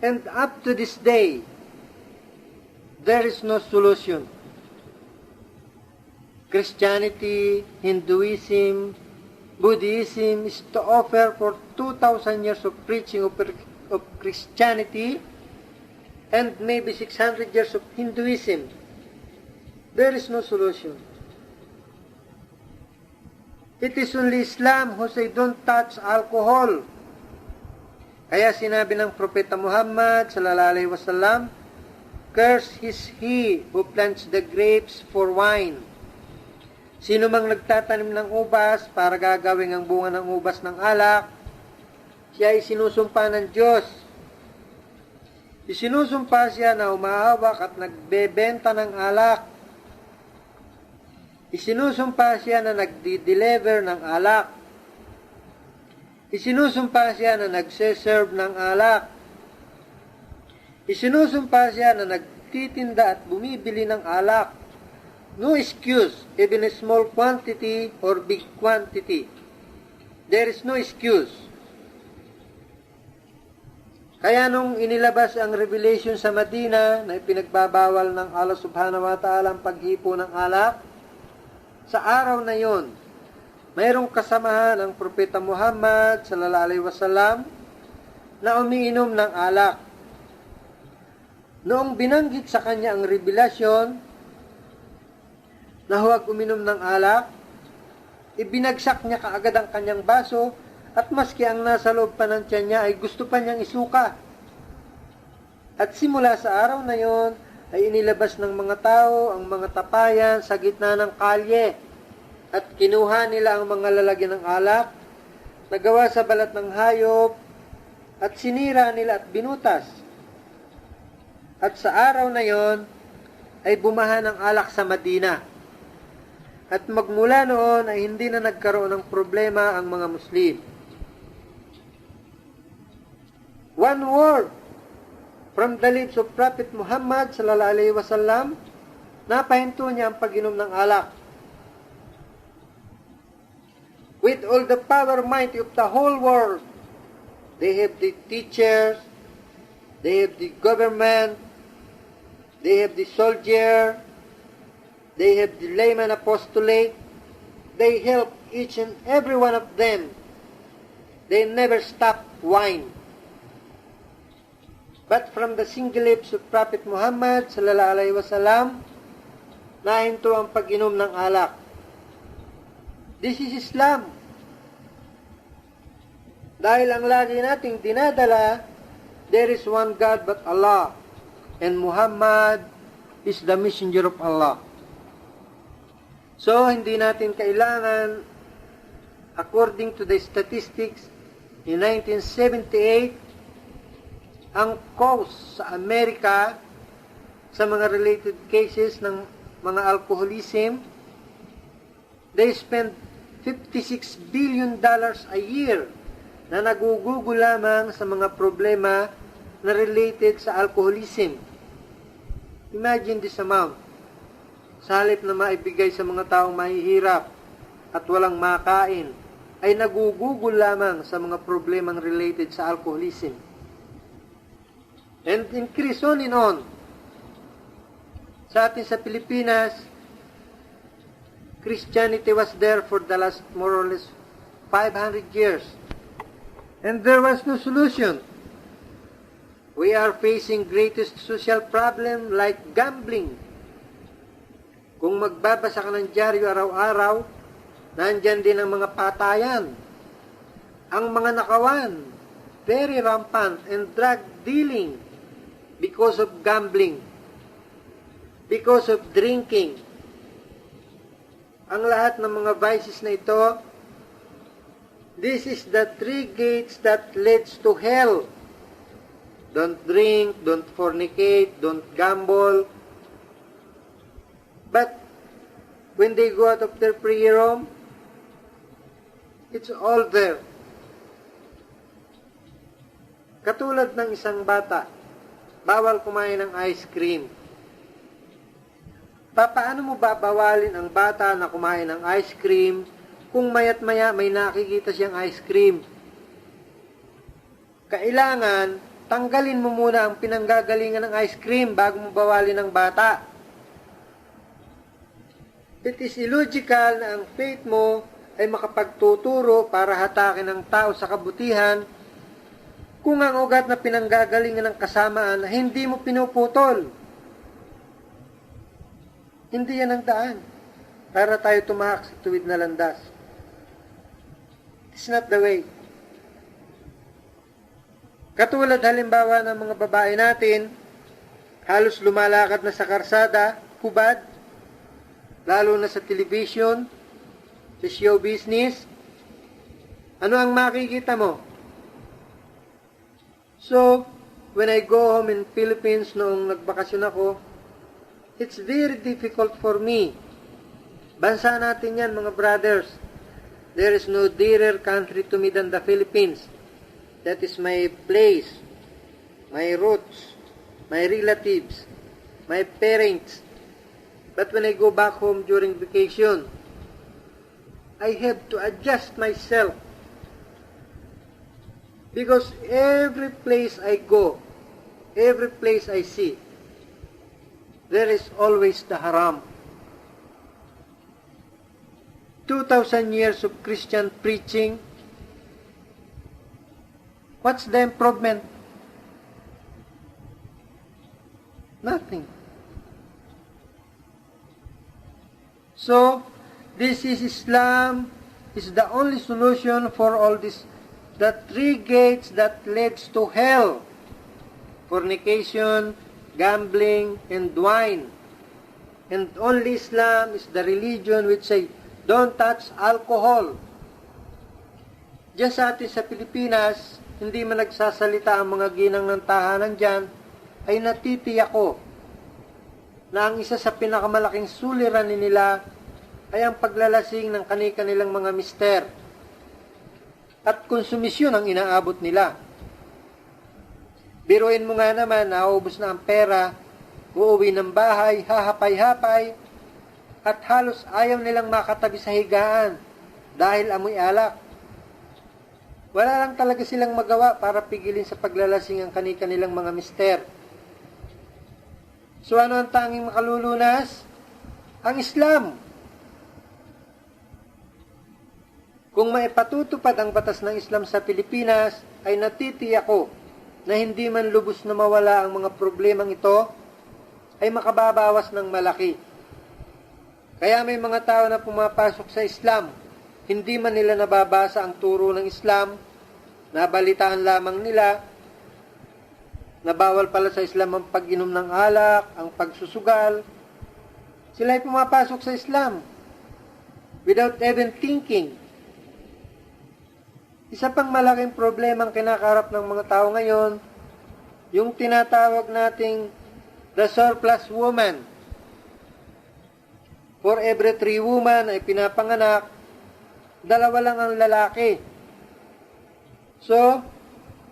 And up to this day, there is no solution. Christianity, Hinduism, Buddhism is to offer for 2,000 years of preaching of Christianity and maybe 600 years of Hinduism. There is no solution. It is only Islam who say don't touch alcohol. Kaya sinabi ng Propeta Muhammad sallallahu alaihi wasallam, cursed is he who plants the grapes for wine. Sino mang nagtatanim ng ubas para gagawing ang bunga ng ubas ng alak, siya ay sinusumpa ng Diyos. Isinusumpa siya na umahawak at nagbebenta ng alak. Isinusumpa siya na nagdi-deliver ng alak. Isinusumpa siya na nagse-serve ng alak. Isinusumpa siya na nagtitinda at bumibili ng alak. No excuse, even a small quantity or big quantity. There is no excuse. Kaya nung inilabas ang revelation sa Madina na ipinagbabawal ng Allah subhanahu wa ta'ala ang paghipo ng alak, sa araw na yon, mayroong kasamahan ng Propeta Muhammad sallallahu alaihi wasallam na umiinom ng alak. Noong binanggit sa kanya ang revelasyon na huwag uminom ng alak, ibinagsak niya kaagad ang kanyang baso at maski ang nasa loob pa ng tiyan niya ay gusto pa niyang isuka. At simula sa araw na yon ay inilabas ng mga tao ang mga tapayan sa gitna ng kalye at kinuha nila ang mga lalagyan ng alak na gawa sa balat ng hayop at sinira nila at binutas. At sa araw na yon ay bumaha ng alak sa Madina. At magmula noon ay hindi na nagkaroon ng problema ang mga Muslim. One word from the lips of Prophet Muhammad sallallahu alaihi wasallam, napahinto niya ang pag-inom ng alak. With all the power might of the whole world, they have the teachers, they have the government, they have the soldier, they have the layman apostolate, they help each and every one of them. They never stop wine. But from the single lips of Prophet Muhammad sallallahu alaihi wasallam, nahinto ang pag-inom ng alak. This is Islam. Dahil ang lagi nating dinadala, there is one God but Allah, and Muhammad is the messenger of Allah. So, hindi natin kailangan, according to the statistics, in 1978, ang cause sa Amerika sa mga related cases ng mga alcoholism. They spend $56 billion a year na nagugugo lamang sa mga problema na related sa alcoholism. Imagine this amount. Sa halip na maibigay sa mga taong mahihirap at walang makain, ay nagugugol lamang sa mga problemang related sa alcoholism. And increase on and on. Sa atin sa Pilipinas, Christianity was there for the last more or less 500 years. And there was no solution. We are facing greatest social problem like gambling. Kung magbabasa ka ng dyaryo araw-araw, nandyan din ang mga patayan. Ang mga nakawan, very rampant, and drug dealing because of gambling, because of drinking. Ang lahat ng mga vices na ito, this is the 3 gates that leads to hell. Don't drink, don't fornicate, don't gamble. But when they go out of their prayer room, it's all there. Katulad ng isang bata, bawal kumain ng ice cream. Paano mo babawalin ang bata na kumain ng ice cream kung maya't maya may nakikita siyang ice cream? Kailangan tanggalin mo muna ang pinanggagalingan ng ice cream bago mo bawalin ang bata. It is illogical na ang faith mo ay makapagtuturo para hatakin ang tao sa kabutihan kung ang ugat na pinanggagalingan ng kasamaan ay hindi mo pinuputol. Hindi yan ang daan para tayo tumahak sa tuwid na landas. It's not the way. Katulad halimbawa ng mga babae natin, halos lumalakad na sa karsada, hubad, lalo na sa television, sa show business. Ano ang makikita mo? So, when I go home in Philippines noong nagbakasyon ako, it's very difficult for me. Bansa natin yan, mga brothers. There is no dearer country to me than the Philippines. That is my place, my roots, my relatives, my parents. But when I go back home during vacation, I have to adjust myself. Because every place I go, every place I see, there is always the haram. 2,000 years of Christian preaching. What's the improvement? Nothing. So, this is Islam, is the only solution for all this. The 3 gates that leads to hell. Fornication, gambling, and wine. And only Islam is the religion which say, don't touch alcohol. Diyan sa atin sa Pilipinas, hindi man nagsasalita ang mga ginang ng tahanan dyan, ay natitiyak ko na ang isa sa pinakamalaking suliranin nila ay ang paglalasing ng kani-kanilang mga mister. At konsumisyon ang inaabot nila. Biruin mo nga naman, naubos na ang pera, uuwi ng bahay, hahapay-hapay, at halos ayaw nilang makatabi sa higaan dahil amoy alak. Wala lang talaga silang magawa para pigilin sa paglalasing ang kani-kanilang mga mister. So ano ang tanging makalulunas? Ang Islam. Kung maipatutupad ang batas ng Islam sa Pilipinas, ay natitiyak ko na hindi man lubos na mawala ang mga problemang ito, ay makababawas ng malaki. Kaya may mga tao na pumapasok sa Islam, hindi man nila nababasa ang turo ng Islam, nabalitaan lamang nila, na bawal pala sa Islam ang pag-inom ng alak, ang pagsusugal. Sila ay pumapasok sa Islam without even thinking. Isa pang malaking problema ang kinakarap ng mga tao ngayon, yung tinatawag nating the surplus woman. For every 3 woman ay pinapanganak, 2 lang ang lalaki. So,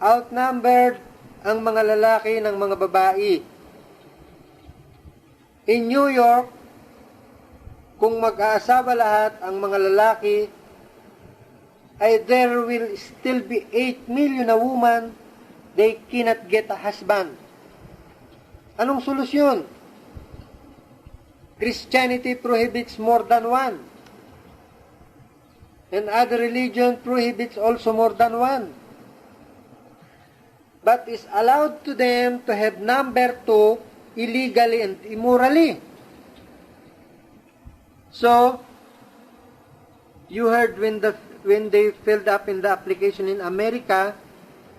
outnumbered ang mga lalaki ng mga babae. In New York, kung mag-aasawa lahat ang mga lalaki, ay there will still be 8 million na woman, they cannot get a husband. Anong solusyon? Christianity prohibits more than one. And other religion prohibits also more than one. But is allowed to them to have number 2 illegally and immorally. So, you heard when they filled up in the application in America,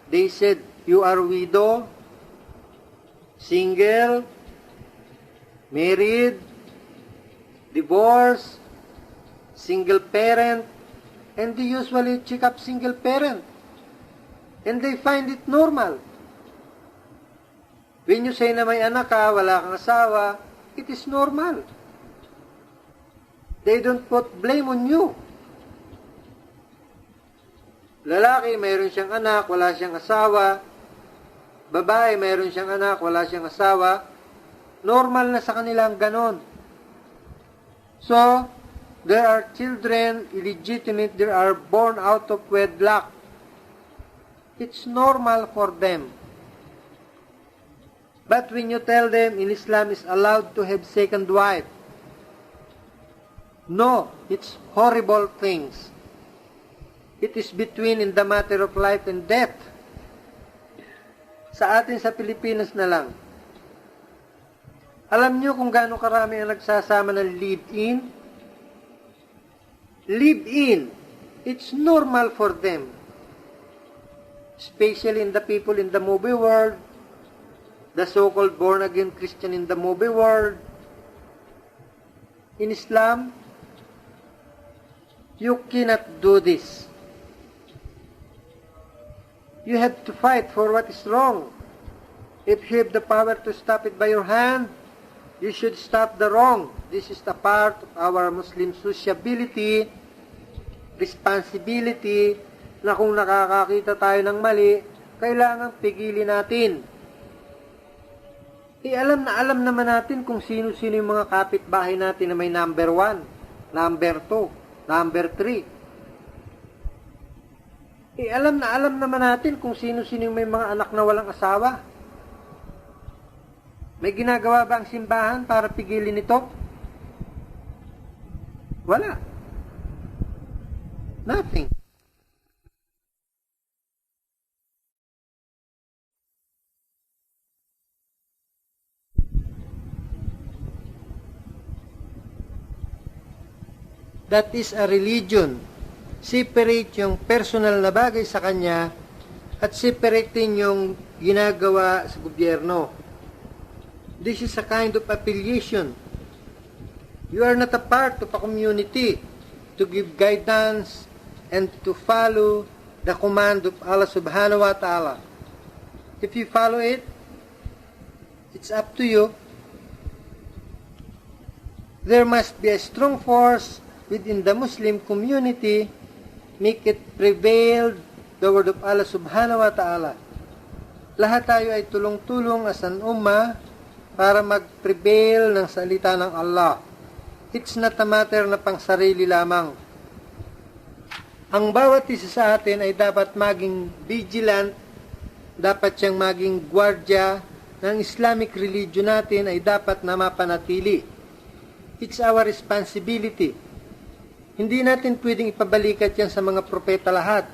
they said, you are widow, single, married, divorced, single parent, and they usually check up single parent. And they find it normal. When you say na may anak ka, wala kang asawa, it is normal. They don't put blame on you. Lalaki, mayroon siyang anak, wala siyang asawa. Babae, mayroon siyang anak, wala siyang asawa. Normal na sa kanila ang ganon. So, there are children illegitimate, they are born out of wedlock. It's normal for them. But when you tell them in Islam is allowed to have second wife, no, it's horrible things. It is between in the matter of life and death. Sa atin sa Pilipinas na lang. Alam nyo kung gaano karami ang nagsasama ng live-in? Live-in, it's normal for them. Especially in the people in the movie world, the so-called born-again Christian in the movie world. In Islam, you cannot do this. You have to fight for what is wrong. If you have the power to stop it by your hand, you should stop the wrong. This is the part of our Muslim sociability, responsibility, na kung nakakakita tayo ng mali, kailangan pigilin natin. Alam naman natin kung sino-sino yung mga kapitbahay natin na may number 1, number 2, number 3. Alam naman natin kung sino-sino yung may mga anak na walang asawa. May ginagawa ba ang simbahan para pigilin ito? Wala. Nothing. That is a religion. Separate yung personal na bagay sa kanya at separate din yung ginagawa sa gobyerno. This is a kind of affiliation. You are not a part of a community to give guidance and to follow the command of Allah subhanahu wa ta'ala. If you follow it, it's up to you. There must be a strong force within the Muslim community, make it prevail the word of Allah subhanahu wa ta'ala. Lahat tayo ay tulong-tulong as an ummah para mag-prevail ng salita ng Allah. It's not a matter na pang sarili lamang. Ang bawat isa sa atin ay dapat maging vigilant, dapat siyang maging gwardya ng Islamic religion natin ay dapat na mapanatili. It's our responsibility. Hindi natin pwedeng ipabalikat yan sa mga propeta lahat.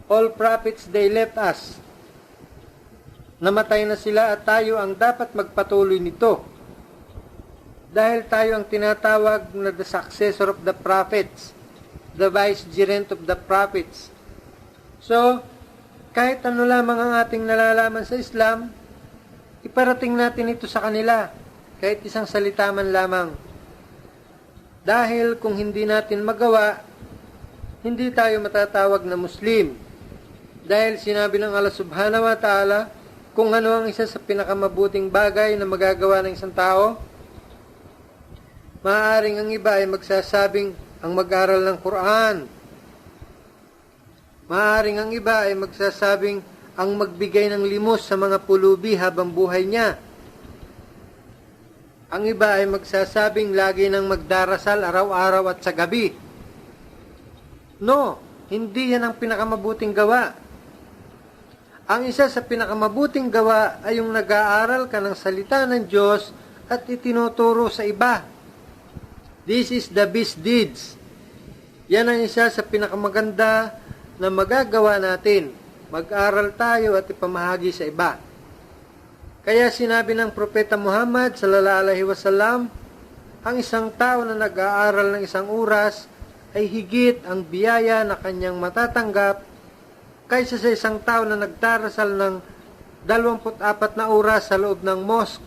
All prophets, they left us. Namatay na sila at tayo ang dapat magpatuloy nito. Dahil tayo ang tinatawag na the successor of the prophets, the vicegerent of the prophets. So, kahit ano lamang ang ating nalalaman sa Islam, iparating natin ito sa kanila, kahit isang salita man lamang. Dahil kung hindi natin magawa, hindi tayo matatawag na Muslim. Dahil sinabi ng Allah subhanahu wa ta'ala, kung ano ang isa sa pinakamabuting bagay na magagawa ng isang tao? Maaaring ang iba ay magsasabing ang mag-aral ng Quran. Maaaring ang iba ay magsasabing ang magbigay ng limos sa mga pulubi habang buhay niya. Ang iba ay magsasabing lagi nang magdarasal araw-araw at sa gabi. No, hindi yan ang pinakamabuting gawa. Ang isa sa pinakamabuting gawa ay yung nag-aaral ka ng salita ng Diyos at itinuturo sa iba. This is the best deeds. Yan ang isa sa pinakamaganda na magagawa natin. Mag-aral tayo at ipamahagi sa iba. Kaya sinabi ng Propeta Muhammad sallallahu alaihi wasallam, ang isang tao na nag-aaral ng isang oras ay higit ang biyaya na kanyang matatanggap kaysa sa isang tao na nagdarasal ng 24 na oras sa loob ng mosque.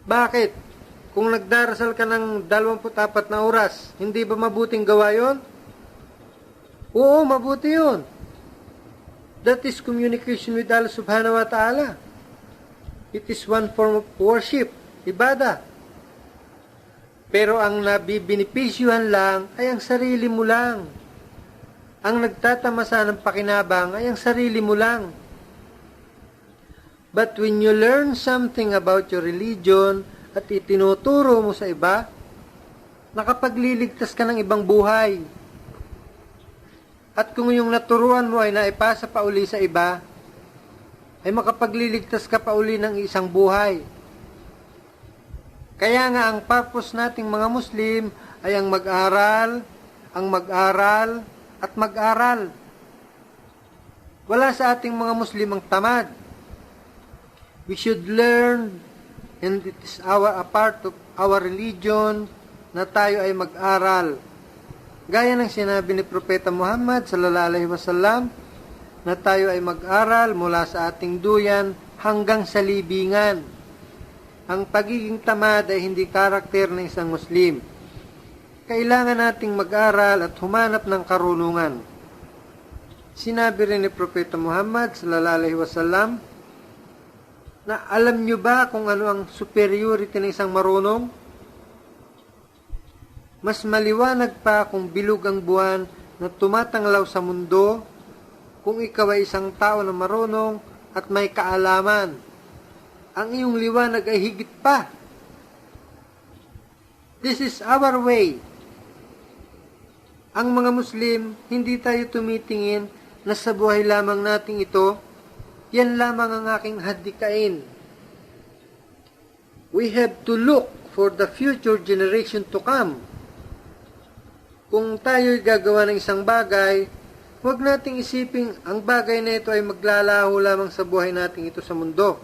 Bakit? Kung nagdarasal ka ng 24 na oras, hindi ba mabuting gawa yon? Oo, mabuti yun. That is communication with Allah subhanahu wa ta'ala. It is one form of worship, ibadah. Pero ang nabibinipisyuhan lang ay ang sarili mo lang. Ang nagtatamasa ng pakinabang ay ang sarili mo lang. But when you learn something about your religion at itinuturo mo sa iba, nakapagliligtas ka ng ibang buhay. At kung yung naturuan mo ay naipasa pa uli sa iba, ay makapagliligtas ka pa uli ng isang buhay. Kaya nga ang purpose nating mga Muslim ay ang mag-aral, at mag-aral. Wala sa ating mga Muslim ang tamad. We should learn, and it is a part of our religion, na tayo ay mag-aral. Gaya ng sinabi ni Propeta Muhammad sallallahu alaihi wasallam, na tayo ay mag-aral mula sa ating duyan hanggang sa libingan. Ang pagiging tamad ay hindi karakter ng isang Muslim. Kailangan nating mag-aral at humanap ng karunungan. Sinabi rin ni Propeta Muhammad sallallahu alaihi wasallam na alam nyo ba kung ano ang superiority ng isang marunong? Mas maliwanag pa kung bilog ang buwan na tumatanglaw sa mundo kung ikaw ay isang tao na marunong at may kaalaman. Ang iyong liwanag ay higit pa. This is our way. Ang mga Muslim, hindi tayo tumitingin na sa buhay lamang nating ito, yan lamang ang aking hadikain. We have to look for the future generation to come. Kung tayo'y gagawa ng isang bagay, huwag nating isiping ang bagay na ito ay maglalaho lamang sa buhay nating ito sa mundo.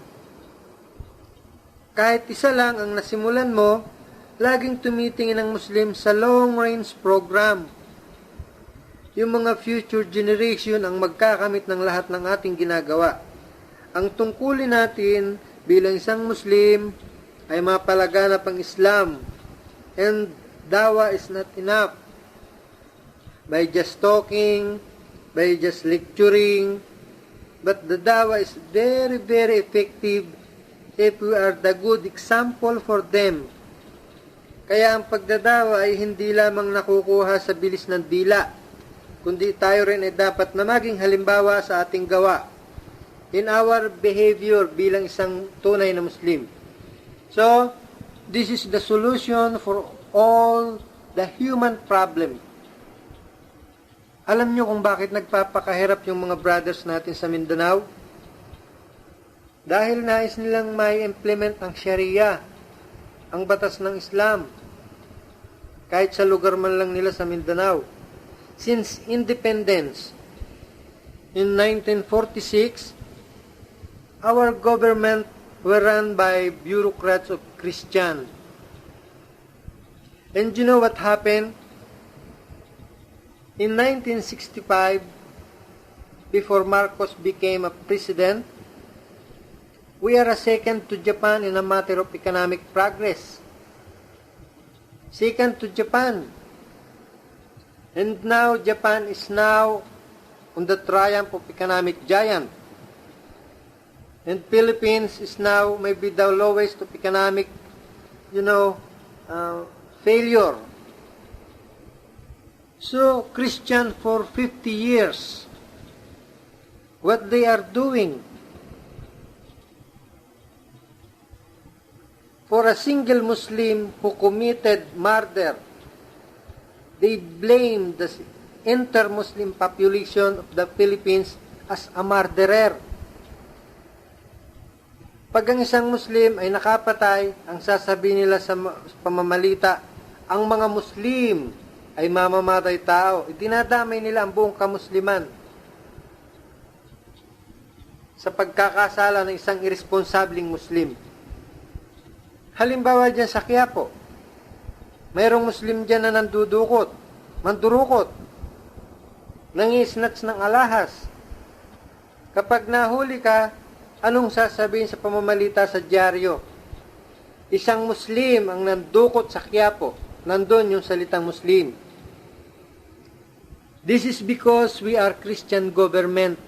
Kahit isa lang ang nasimulan mo, laging tumitingin ang Muslim sa long-range program. Yung mga future generation ang magkakamit ng lahat ng ating ginagawa. Ang tungkulin natin bilang isang Muslim ay mapalaganap ang Islam. And dawa is not enough. By just talking, by just lecturing, but the dawa is very, very effective if we are the good example for them. Kaya ang pagdadawa ay hindi lamang nakukuha sa bilis ng dila, kundi tayo rin ay dapat na maging halimbawa sa ating gawa in our behavior bilang isang tunay na Muslim. So, this is the solution for all the human problem. Alam nyo kung bakit nagpapakahirap yung mga brothers natin sa Mindanao? Dahil nais nilang may implement ang Sharia, ang batas ng Islam, kahit sa lugar man lang nila sa Mindanao. Since independence, in 1946, our government were run by bureaucrats of Christian. And you know what happened? In 1965, before Marcos became a president, we are a second to Japan in a matter of economic progress. Second to Japan. And now Japan is now on the triumph of economic giant. And Philippines is now maybe the lowest of economic, failure. So, Christian for 50 years, what they are doing for a single Muslim who committed murder, they blame the inter-Muslim population of the Philippines as a murderer. Pag ang isang Muslim ay nakapatay, ang sasabihin nila sa pamamalita, ang mga Muslim ay mamamatay tao. Dinadamay nila ang buong kamusliman sa pagkakasala ng isang irresponsabling Muslim. Halimbawa dyan sa Quiapo, mayroong Muslim dyan na mandurukot, nangisnats ng alahas. Kapag nahuli ka, anong sasabihin sa pamamalita sa dyaryo? Isang Muslim ang nandukot sa Quiapo. Nandun yung salitang Muslim. This is because we are Christian government.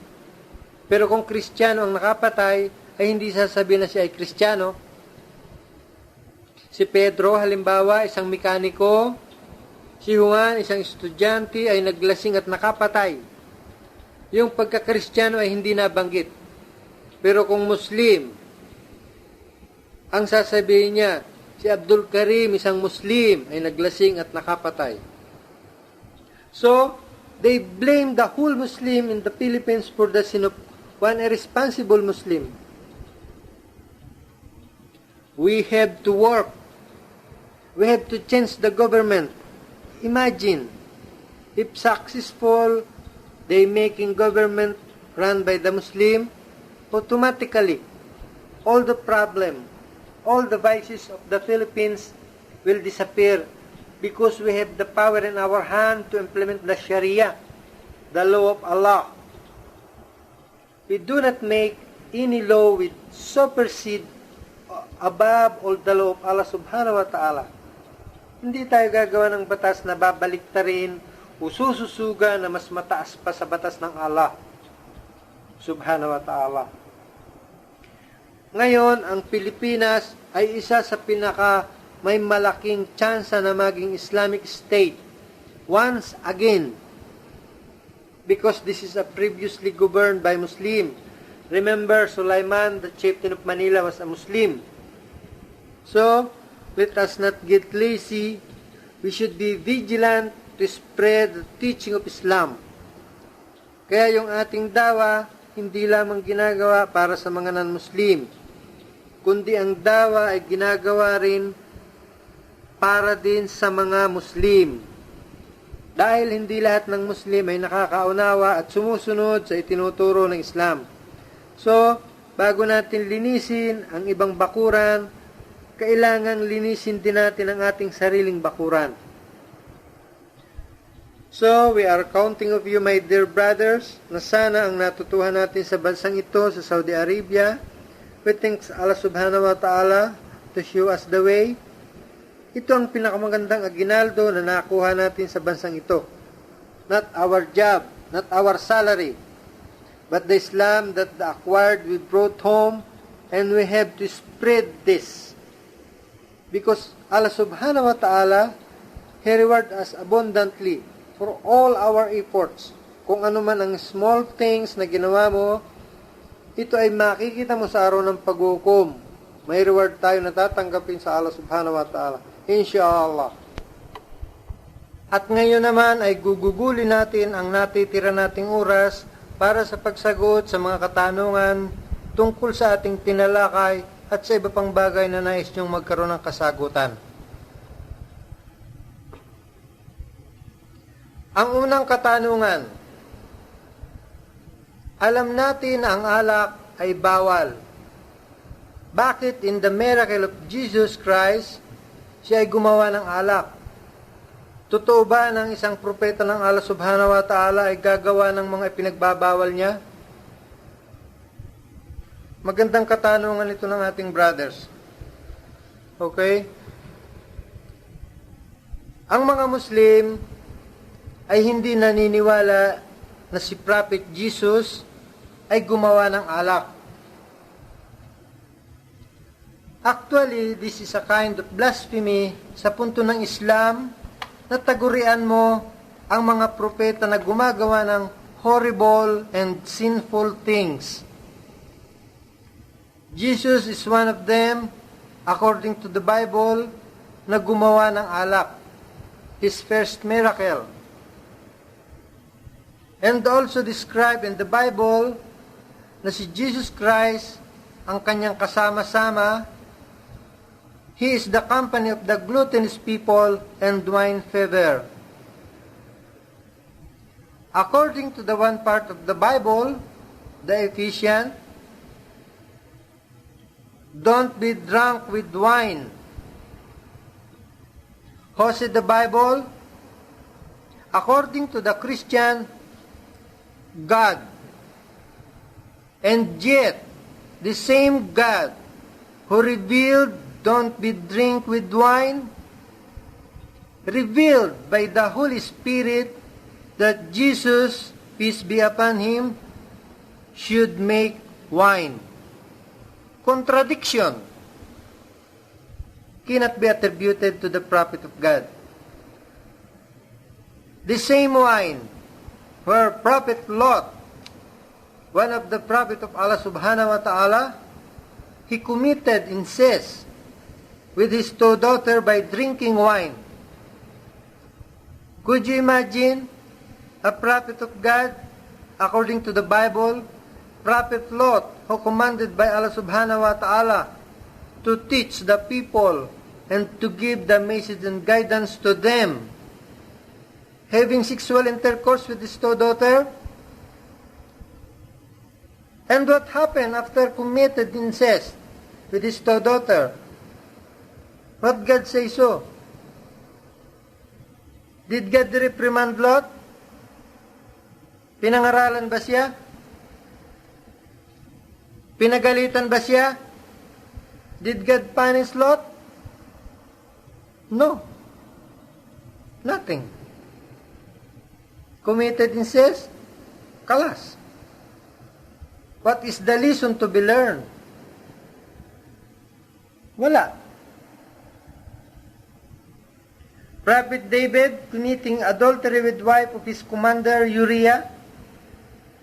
Pero kung Kristiyano ang nakapatay, ay hindi sasabihin na siya ay Kristiyano. Si Pedro, halimbawa, isang mekaniko. Si Juan, isang estudyante, ay naglasing at nakapatay. Yung pagka-Kristiyano ay hindi nabanggit. Pero kung Muslim, ang sasabihin niya, si Abdul Karim, isang Muslim, ay naglasing at nakapatay. So, they blame the whole Muslim in the Philippines for the sin of one irresponsible Muslim. We have to work. We have to change the government. Imagine, if successful, they making government run by the Muslim, automatically, all the problem, all the vices of the Philippines will disappear because we have the power in our hand to implement the Sharia, the law of Allah. We do not make any law with supersede above all the law of Allah subhanahu wa ta'ala. Hindi tayo gagawa ng batas na babaliktarin o sususuga na mas mataas pa sa batas ng Allah subhanahu wa ta'ala. Ngayon, ang Pilipinas ay isa sa may malaking tsansa na maging Islamic State once again because this is a previously governed by Muslim. Remember, Sulaiman, the chieftain of Manila, was a Muslim. So, let us not get lazy. We should be vigilant to spread the teaching of Islam. Kaya yung ating dawa, hindi lamang ginagawa para sa mga non-Muslim, kundi ang dawa ay ginagawa rin para din sa mga Muslim. Dahil hindi lahat ng Muslim ay nakakaunawa at sumusunod sa itinuturo ng Islam. So, bago natin linisin ang ibang bakuran, kailangan linisin din natin ang ating sariling bakuran. So, we are counting of you, my dear brothers, na sana ang natutuhan natin sa bansang ito, sa Saudi Arabia. We thank Allah subhanahu wa ta'ala to show us the way. Ito ang pinakamagandang aginaldo na nakuha natin sa bansang ito. Not our job, not our salary, but the Islam that the acquired we brought home, and we have to spread this. Because Allah subhanahu wa ta'ala, He reward us abundantly for all our efforts. Kung ano man ang small things na ginawa mo, ito ay makikita mo sa araw ng paghukom. May reward tayo na tatanggapin sa Allah subhanahu wa ta'ala. Inshallah. At ngayon naman ay gugugulin natin ang natitira nating oras para sa pagsagot sa mga katanungan tungkol sa ating tinalakay at sa iba pang bagay na nais niyong magkaroon ng kasagutan. Ang unang katanungan, alam natin na ang alak ay bawal. Bakit in the miracle of Jesus Christ, siya ay gumawa ng alak? Totoo ba ng isang propeta ng Allah subhanahu wa ta'ala ay gagawa ng mga ipinagbabawal niya? Magandang katanungan ito ng ating brothers. Okay? Ang mga Muslim ay hindi naniniwala na si Prophet Jesus ay gumawa ng alak. Actually, this is a kind of blasphemy sa punto ng Islam na tagurian mo ang mga propeta na gumagawa ng horrible and sinful things. Jesus is one of them, according to the Bible, na gumawa ng alak, his first miracle. And also described in the Bible na si Jesus Christ ang kanyang kasama-sama. He is the company of the gluttonous people and wine fever. According to the one part of the Bible, the Ephesians, don't be drunk with wine. How said the Bible? According to the Christian, God. And yet, the same God who revealed don't be drink with wine, revealed by the Holy Spirit that Jesus, peace be upon him, should make wine. Contradiction cannot be attributed to the prophet of God. The same wine where Prophet Lot, one of the prophet of Allah subhanahu wa ta'ala, he committed incest with his daughter by drinking wine. Could you imagine a prophet of God, according to the Bible, Prophet Lot, who commanded by Allah subhanahu wa ta'ala to teach the people and to give the message and guidance to them, having sexual intercourse with his daughter? And what happened after committed incest with his daughter? What God say so? Did God reprimand Lot? Pinangaralan ba siya? Pinagalitan ba siya? Did God punish Lot? No. Nothing. Committed incest? Kalas. What is the lesson to be learned? Wala. Prophet David committing adultery with wife of his commander Uriah,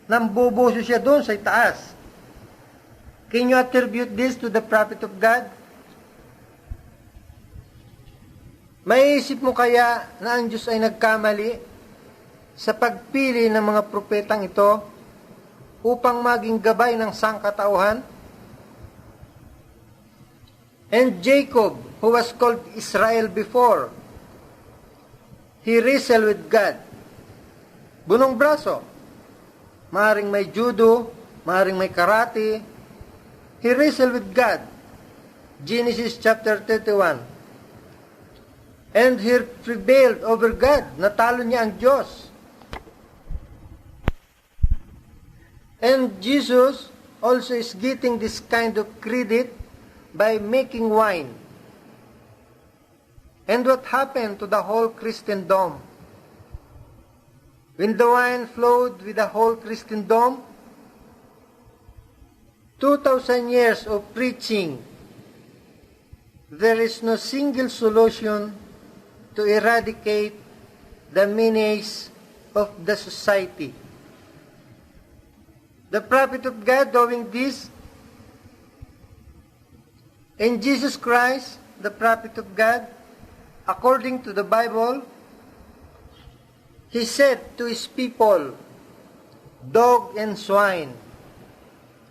nambubuso siya doon sa itaas. Can you attribute this to the prophet of God? Maiisip mo kaya na ang Diyos ay nagkamali sa pagpili ng mga propetang ito upang maging gabay ng sangkatauhan? And Jacob, who was called Israel before, he wrestled with God. Bunong braso. Maring may judo, maring may karate. He wrestled with God. Genesis chapter 31. And he prevailed over God. Natalo niya ang Diyos. And Jesus also is getting this kind of credit by making wine. And what happened to the whole Christendom? When the wine flowed with the whole Christendom, 2,000 years of preaching, there is no single solution to eradicate the menace of the society. The prophet of God doing this, and Jesus Christ, the prophet of God, according to the Bible, he said to his people, dog and swine.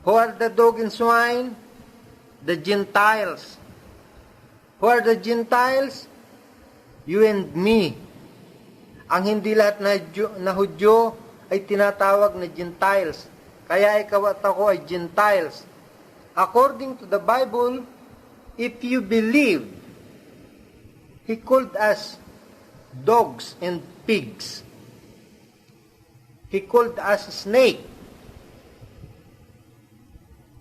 Who are the dog and swine? The Gentiles. Who are the Gentiles? You and me. Ang hindi lahat na Hudyo ay tinatawag na Gentiles. Kaya ikaw at ako ay Gentiles. According to the Bible, if you believe, he called us dogs and pigs. He called us snake.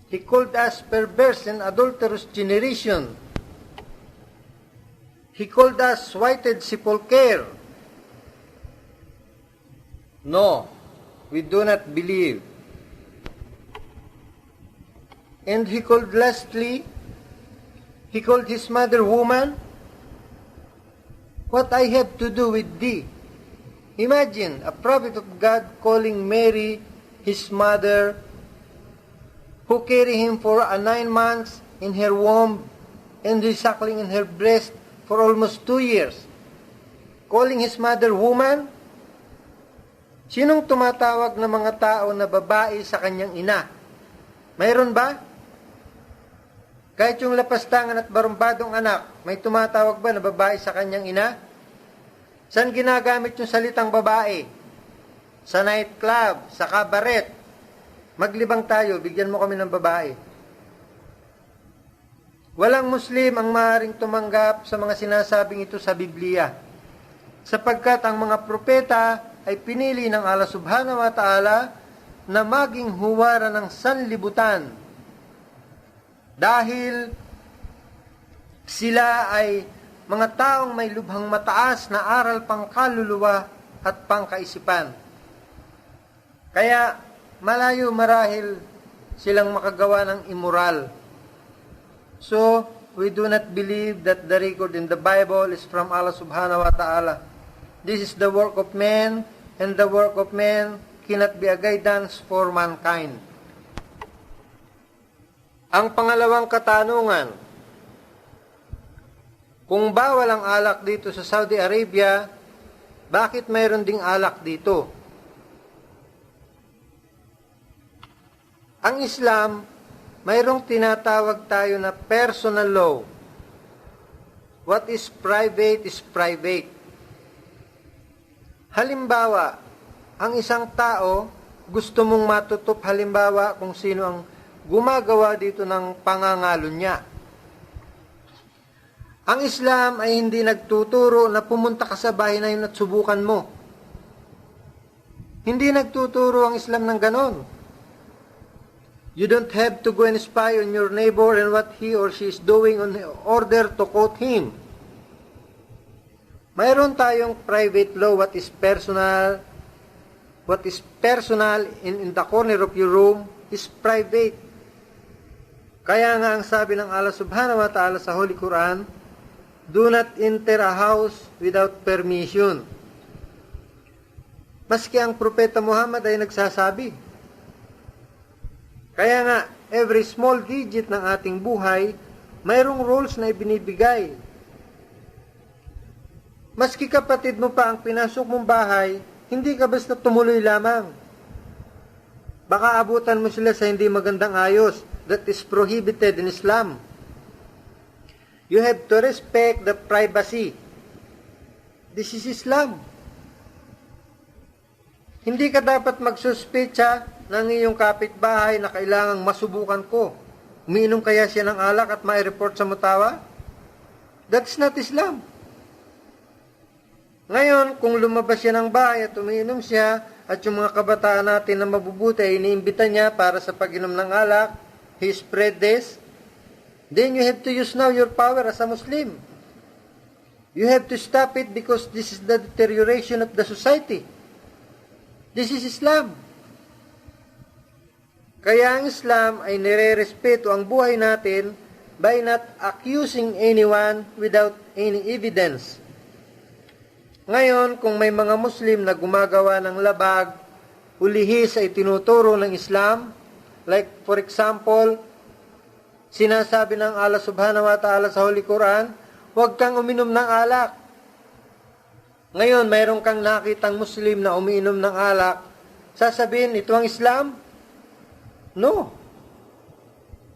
He called us perverse and adulterous generation. He called us whited sepulchre. No, we do not believe. And he called lastly, He called his mother woman. What I have to do with thee? Imagine a prophet of God calling Mary his mother, who carried him for 9 months in her womb and suckling in her breast for almost 2 years. Calling his mother woman? Sinong tumatawag ng mga tao na babae sa kanyang ina? Mayroon ba? Kahit yung lapastangan at barumbadong anak, may tumatawag ba na babae sa kanyang ina? Saan ginagamit yung salitang babae? Sa nightclub, sa kabaret. Maglibang tayo, bigyan mo kami ng babae. Walang Muslim ang maaaring tumanggap sa mga sinasabing ito sa Biblia, sapagkat ang mga propeta ay pinili ng Allah subhanahu wa ta'ala na maging huwara ng sanlibutan dahil sila ay mga taong may lubhang mataas na aral pangkaluluwa at pangkaisipan. Kaya malayo marahil silang makagawa ng immoral. So, we do not believe that the record in the Bible is from Allah subhanahu wa ta'ala. This is the work of man, and the work of man cannot be a guidance for mankind. Ang pangalawang katanungan, kung bawal ang alak dito sa Saudi Arabia, bakit mayroon ding alak dito? Ang Islam, mayroong tinatawag tayo na personal law. What is private is private. Halimbawa, ang isang tao, gusto mong matutup halimbawa kung sino ang gumagawa dito ng pangangalo niya. Ang Islam ay hindi nagtuturo na pumunta ka sa bahay na yun at subukan mo. Hindi nagtuturo ang Islam ng ganon. You don't have to go and spy on your neighbor and what he or she is doing in order to quote him. Mayroon tayong private law, what is personal in the corner of your room is private. Kaya nga ang sabi ng Allah subhanahu wa ta'ala sa Holy Quran, do not enter a house without permission. Maski ang Propeta Muhammad ay nagsasabi. Kaya nga, every small digit ng ating buhay, mayroong rules na ibinibigay. Maski kapatid mo pa ang pinasok mong bahay, hindi ka basta tumuloy lamang. Baka abutan mo sila sa hindi magandang ayos. That is prohibited in Islam. You have to respect the privacy. This is Islam. Hindi ka dapat magsuspetsa ng iyong kapitbahay na kailangang masubukan ko. Umiinom kaya siya ng alak at mai-report sa mutawa? That's not Islam. Ngayon, kung lumabas siya ng bahay at umiinom siya at yung mga kabataan natin na mabubuti ay iniimbita niya para sa pag-inom ng alak, he spread this, then you have to use now your power as a Muslim. You have to stop it because this is the deterioration of the society. This is Islam. Kaya ang Islam ay nire-respeto ang buhay natin by not accusing anyone without any evidence. Ngayon, kung may mga Muslim na gumagawa ng labag, ulihis ay tinuturo ng Islam, like for example, sinasabi ng Allah subhanahu wa ta'ala sa Holy Quran, huwag kang uminom ng alak. Ngayon, mayroon kang nakitang Muslim na umiinom ng alak, sasabihin, ito ang Islam? No.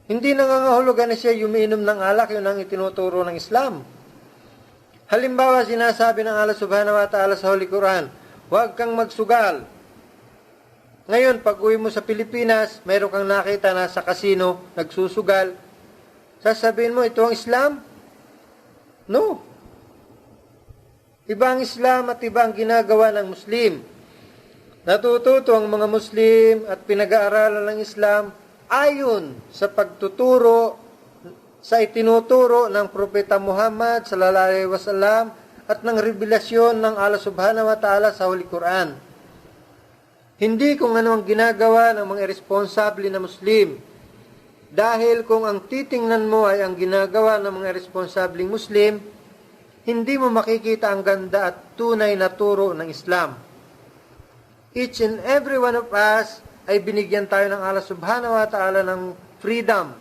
Hindi nangangahulugan na siya umiinom ng alak, yun ang itinuturo ng Islam. Halimbawa, sinasabi ng Allah subhanahu wa ta'ala sa Holy Quran, huwag kang magsugal. Ngayon, pag uwi mo sa Pilipinas, mayroon kang nakita na sa kasino, nagsusugal. Sasabihin mo, ito ang Islam? No. Iba ang Islam at iba ang ginagawa ng Muslim. Natututo ang mga Muslim at pinag-aaralan ng Islam ayon sa pagtuturo sa itinuturo ng Propeta Muhammad sallallahu alaihi wasallam at ng revelasyon ng Allah subhanahu wa ta'ala sa Holy Quran. Hindi kung ano ang ginagawa ng mga irresponsable na Muslim. Dahil kung ang titingnan mo ay ang ginagawa ng mga responsabling Muslim, hindi mo makikita ang ganda at tunay na turo ng Islam. Each and every one of us ay binigyan tayo ng Allah subhanahu wa ta'ala ng freedom,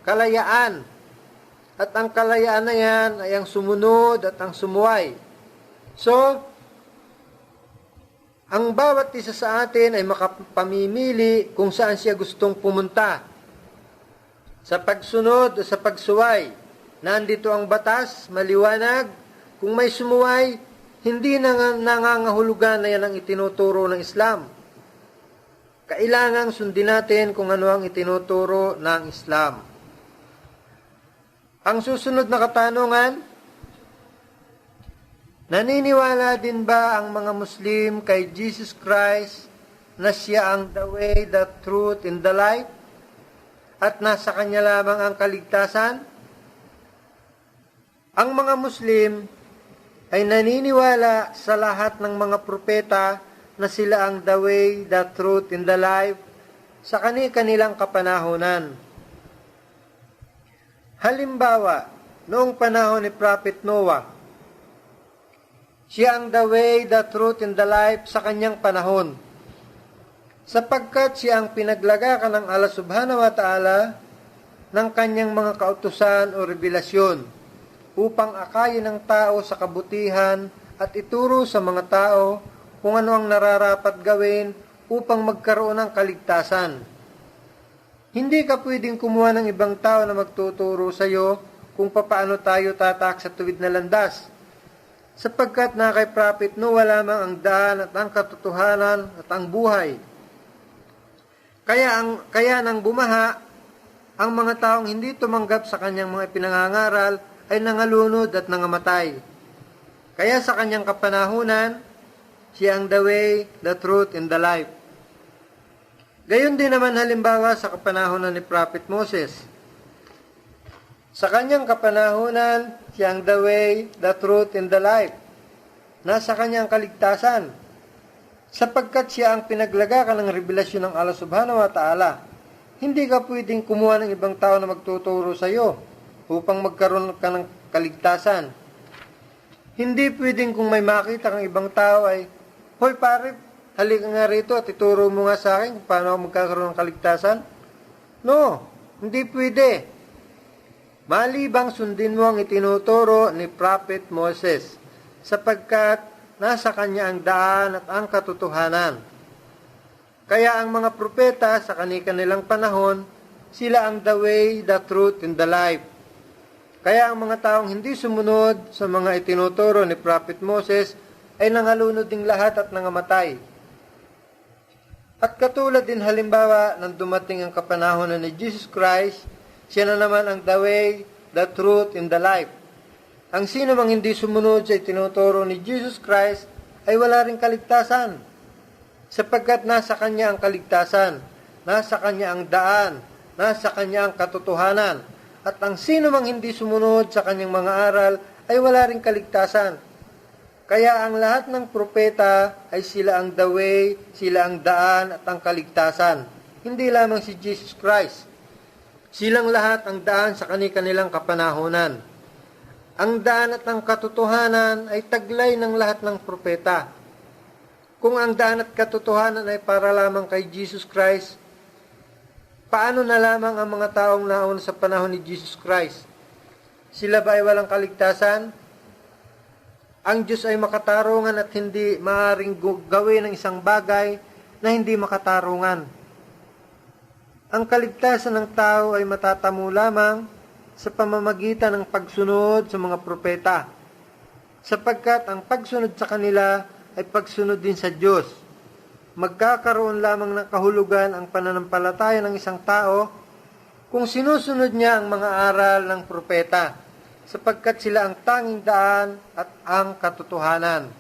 kalayaan. At ang kalayaan na yan ay ang sumunod at ang sumuway. So, ang bawat isa sa atin ay makapamimili kung saan siya gustong pumunta. Sa pagsunod o sa pagsuway, nandito ang batas, maliwanag. Kung may sumuway, hindi nangangahulugan na yan ang itinuturo ng Islam. Kailangang sundin natin kung ano ang itinuturo ng Islam. Ang susunod na katanungan, naniniwala din ba ang mga Muslim kay Jesus Christ na siya ang the way, the truth, and the life? At nasa Kanya lamang ang kaligtasan? Ang mga Muslim ay naniniwala sa lahat ng mga propeta na sila ang the way, the truth, and the life sa kanilang kapanahunan. Halimbawa, noong panahon ni Prophet Noah, siya ang the way, the truth, and the life sa kanyang panahon. Sapagkat siya ang pinaglagakan ng Allah subhanahu wa ta'ala ng kanyang mga kautusan o revelasyon upang akayin ng tao sa kabutihan at ituro sa mga tao kung ano ang nararapat gawin upang magkaroon ng kaligtasan. Hindi ka pwedeng kumuha ng ibang tao na magtuturo sa iyo kung papaano tayo tatak sa tuwid na landas. Sapagkat na kay Prophet Noah lamang ang daan at ang katotohanan at ang buhay. Kaya nang bumaha, ang mga taong hindi tumanggap sa kanyang mga pinangangaral ay nangalunod at nangamatay. Kaya sa kanyang kapanahunan, siya ang the way, the truth, and the life. Gayon din naman halimbawa sa kapanahunan ni Prophet Moses. Sa kanyang kapanahunan, siya ang the way, the truth, and the life. Nasa kanyang kaligtasan. Sapagkat siya ang pinaglagakan ng revelasyon ng Allah subhanahu wa ta'ala. Hindi ka pwedeng kumuha ng ibang tao na magtuturo sa iyo upang magkaroon ka ng kaligtasan. Hindi pwedeng kung may makita kang ibang tao ay, "Hoy pare, halika nga rito at ituro mo nga sa akin paano ako magkakaroon ng kaligtasan." No, hindi pwede. Malibang sundin mo ang itinuturo ni Prophet Moses, sapagkat nasa kanya ang daan at ang katotohanan. Kaya ang mga propeta sa kanilang panahon, sila ang the way, the truth, and the life. Kaya ang mga taong hindi sumunod sa mga itinuturo ni Prophet Moses ay nangalunod ding lahat at nangamatay. At katulad din halimbawa nang dumating ang kapanahonan ni Jesus Christ, siya na naman ang the way, the truth, and the life. Ang sino mang hindi sumunod sa itinuturo ni Jesus Christ ay wala ring kaligtasan, sapagkat nasa Kanya ang kaligtasan, nasa Kanya ang daan, nasa Kanya ang katotohanan, at ang sino mang hindi sumunod sa Kanyang mga aral ay wala ring kaligtasan. Kaya ang lahat ng propeta ay sila ang the way, sila ang daan at ang kaligtasan, hindi lamang si Jesus Christ. Silang lahat ang daan sa kanilang kapanahunan. Ang daan at ang katotohanan ay taglay ng lahat ng propeta. Kung ang daan at katotohanan ay para lamang kay Jesus Christ, paano na lamang ang mga taong nauna sa panahon ni Jesus Christ? Sila ba ay walang kaligtasan? Ang Diyos ay makatarungan at hindi maaaring gawin ng isang bagay na hindi makatarungan. Ang kaligtasan ng tao ay matatamo lamang sa pamamagitan ng pagsunod sa mga propeta, sapagkat ang pagsunod sa kanila ay pagsunod din sa Diyos. Magkakaroon lamang ng kahulugan ang pananampalataya ng isang tao kung sinusunod niya ang mga aral ng propeta, sapagkat sila ang tanging daan at ang katotohanan.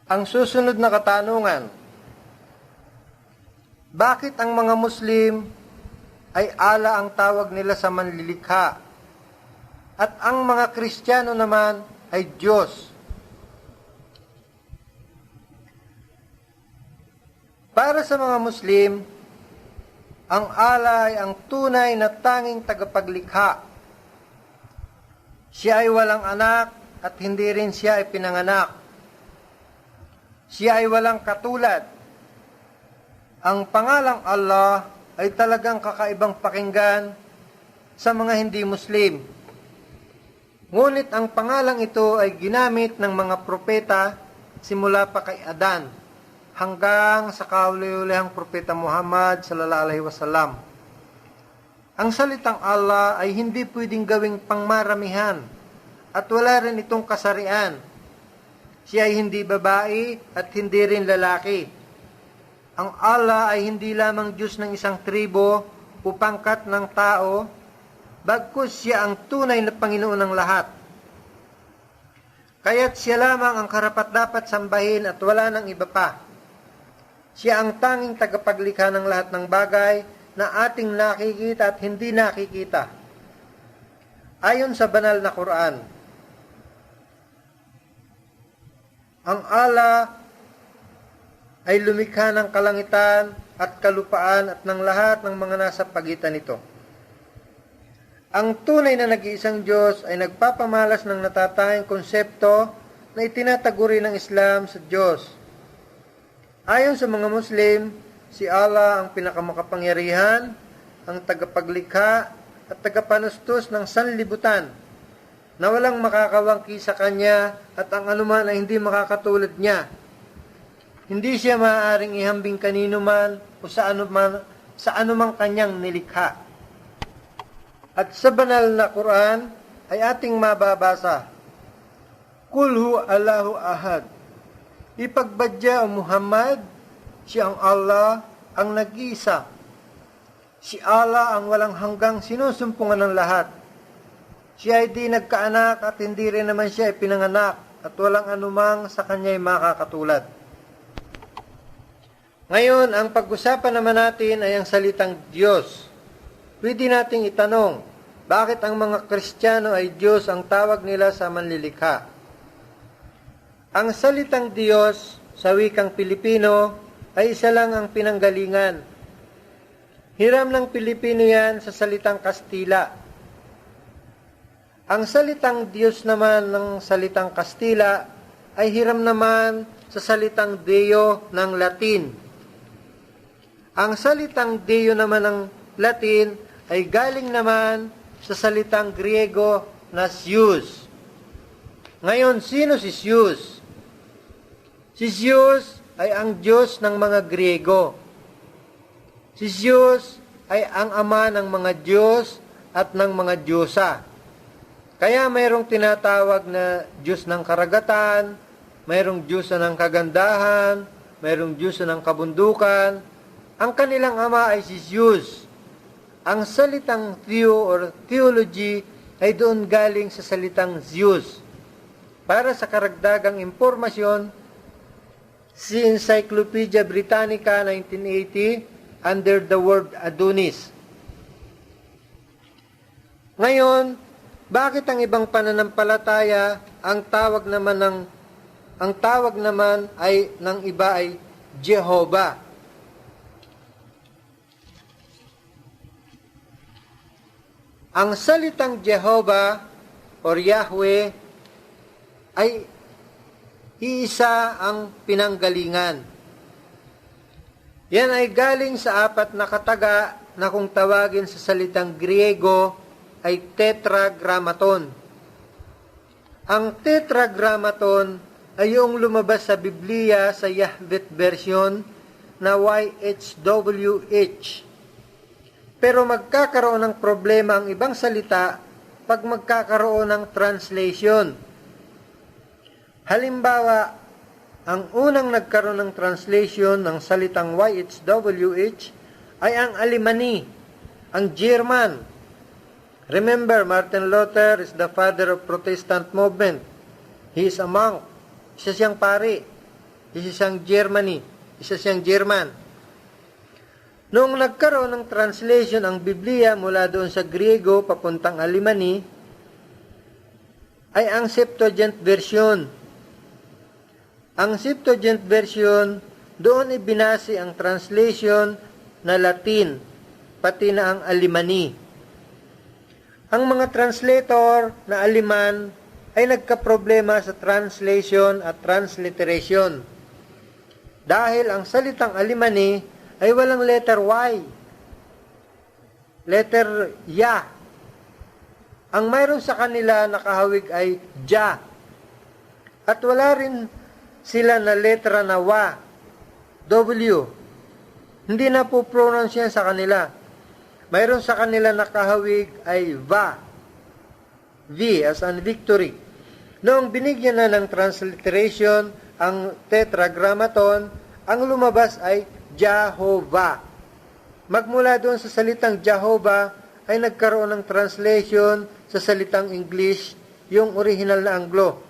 Ang susunod na katanungan, bakit ang mga Muslim ay Allah ang tawag nila sa manlilikha at ang mga Kristiyano naman ay Diyos? Para sa mga Muslim, Ang Allah ay ang tunay na tanging tagapaglikha. Siya ay walang anak at hindi rin siya ay pinanganak. Siya ay walang katulad. Ang pangalang Allah ay talagang kakaibang pakinggan sa mga hindi Muslim. Ngunit ang pangalang ito ay ginamit ng mga propeta simula pa kay Adan hanggang sa kauli-ulihang propeta Muhammad sallallahu alaihi wasallam. Ang salitang Allah ay hindi pwedeng gawing pangmaramihan at wala rin itong kasarian. Siya ay hindi babae at hindi rin lalaki. Ang Allah ay hindi lamang Diyos ng isang tribo o pangkat ng tao, bagkus siya ang tunay na Panginoon ng lahat. Kaya't siya lamang ang karapat-dapat sambahin at wala nang iba pa. Siya ang tanging tagapaglikha ng lahat ng bagay na ating nakikita at hindi nakikita. Ayon sa banal na Quran, ang Allah ay lumikha ng kalangitan at kalupaan at ng lahat ng mga nasa pagitan nito. Ang tunay na nag-iisang Diyos ay nagpapamalas ng natatanging konsepto na itinataguri ng Islam sa Diyos. Ayon sa mga Muslim, si Allah ang pinakamakapangyarihan, ang tagapaglikha at tagapanustos ng sanlibutan na walang makakawangki sa Kanya at ang anuman ay hindi makakatulad Niya. Hindi siya maaaring ihambing kanino man o sa anumang Kanyang nilikha. At sa banal na Quran ay ating mababasa, Qul hu Allahu ahad. Ipagbadya o Muhammad, siya ang Allah, ang nag-iisa. Si Allah ang walang hanggang sinusumpungan ng lahat. Siya ay di nagkaanak at hindi rin naman siya ay pinanganak at walang anumang sa kanya'y makakatulad. Ngayon, ang pag-usapan naman natin ay ang salitang Diyos. Pwede nating itanong, bakit ang mga Kristiyano ay Diyos ang tawag nila sa manlilikha? Ang salitang Diyos sa wikang Pilipino ay isa lang ang pinanggalingan. Hiram ng Pilipino yan sa salitang Kastila. Ang salitang Diyos naman ng salitang Kastila ay hiram naman sa salitang Deo ng Latin. Ang salitang Deo naman ng Latin ay galing naman sa salitang Griego na Zeus. Ngayon, sino si Zeus? Si Zeus ay ang Diyos ng mga Griego. Si Zeus ay ang ama ng mga Diyos at ng mga Diyosa. Kaya mayroong tinatawag na Diyos ng karagatan, mayroong Diyos ng kagandahan, mayroong Diyos ng kabundukan. Ang kanilang ama ay si Zeus. Ang salitang theo or theology ay doon galing sa salitang Zeus. Para sa karagdagang impormasyon, si Encyclopedia Britannica 1980 under the word Adonis. Ngayon, bakit ang ibang pananampalataya ang tawag naman ay ng iba ay Jehovah? Ang salitang Jehovah or Yahweh ay iisa ang pinanggalingan. Yan ay galing sa apat na kataga na kung tawagin sa salitang Griego ay tetragrammaton. Ang tetragrammaton ay yung lumabas sa Biblia sa Yahweh version na YHWH. Pero magkakaroon ng problema ang ibang salita pag magkakaroon ng translation. Halimbawa, ang unang nagkaroon ng translation ng salitang YHWH ay ang Alemani, ang German. Remember, Martin Luther is the father of Protestant movement. He is a monk. Isa siyang pari. Isa siyang Germany. Isa siyang German. Noong nagkaroon ng translation ang Biblia mula doon sa Griego papuntang Alemani, ay ang Septuagint version. Ang Septuagint version, doon ibinase ang translation na Latin pati na ang Alemani. Ang mga translator na Aleman ay nagkaproblema sa translation at transliteration. Dahil ang salitang Alemani ay walang letter Y, letter Ya. Ang mayroon sa kanila nakahawig ay Ja. At wala rin sila na letra na Wa, W. Hindi na po pronounce yan sa kanila. Mayroon sa kanila nakahawig ay Va, V as in victory. Noong binigyan na ng transliteration ang tetragrammaton, ang lumabas ay Jehovah. Magmula doon sa salitang Jehovah ay nagkaroon ng translation sa salitang English, yung original na Anglo.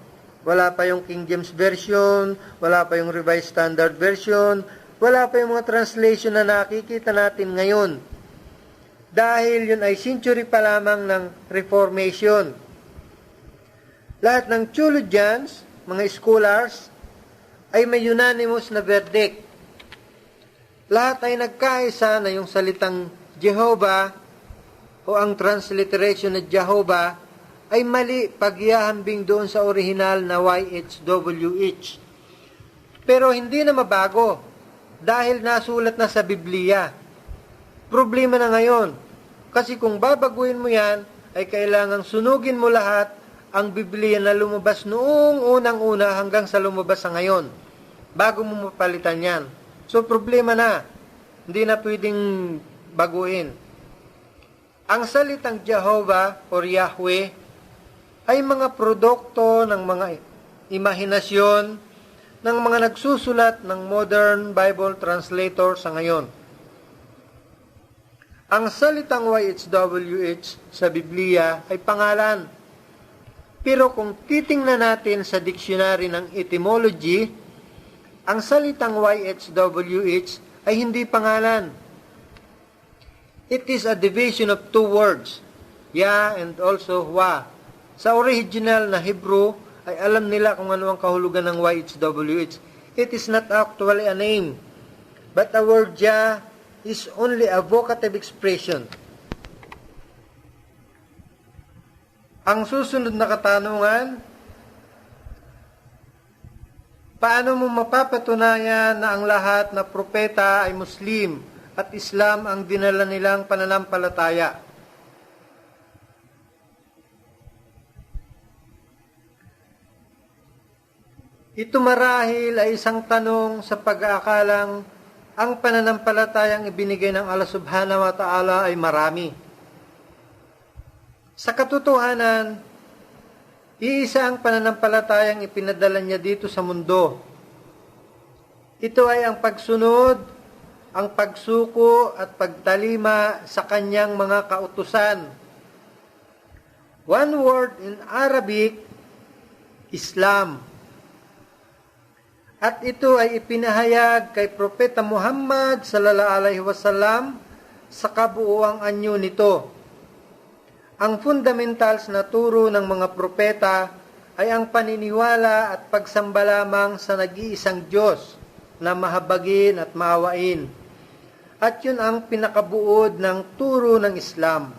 Wala pa yung King James Version, wala pa yung Revised Standard Version, wala pa yung mga translation na nakikita natin ngayon. Dahil yun ay century pa lamang ng Reformation. Lahat ng theologians, mga scholars, ay may unanimous na verdict. Lahat ay nagkaisa na yung salitang Jehovah o ang transliteration na Jehovah ay mali pagyahambing doon sa original na YHWH. Pero hindi na mabago dahil nasulat na sa Biblia. Problema na ngayon, kasi kung babaguhin mo yan, ay kailangang sunugin mo lahat ang Biblia na lumabas noong unang-una hanggang sa lumabas sa ngayon, bago mo mapalitan yan. So, problema na. Hindi na pwedeng baguhin. Ang salitang Jehovah or Yahweh ay mga produkto ng mga imahinasyon ng mga nagsusulat ng modern Bible translator sa ngayon. Ang salitang YHWH sa Biblia ay pangalan. Pero kung titingnan natin sa dictionary ng etymology, ang salitang YHWH ay hindi pangalan. It is a division of two words, Ya and also Wa. Sa original na Hebrew, ay alam nila kung ano ang kahulugan ng YHWH. It is not actually a name, but the word Ya is only a vocative expression. Ang susunod na katanungan, paano mo mapapatunayan na ang lahat na propeta ay Muslim at Islam ang dinala nilang pananampalataya? Ito marahil ay isang tanong sa pag-aakalang ang pananampalatayang ibinigay ng Allah Subhanahu wa Ta'ala ay marami. Sa katotohanan, iisa ang pananampalatayang ipinadala niya dito sa mundo. Ito ay ang pagsunod, ang pagsuko at pagtalima sa kanyang mga kautusan. One word in Arabic, Islam. At ito ay ipinahayag kay Propeta Muhammad sallallahu alaihi wasallam sa kabuuang anyo nito. Ang fundamentals na turo ng mga propeta ay ang paniniwala at pagsamba lamang sa nag-iisang Diyos na mahabagin at maawain. At yun ang pinakabuod ng turo ng Islam.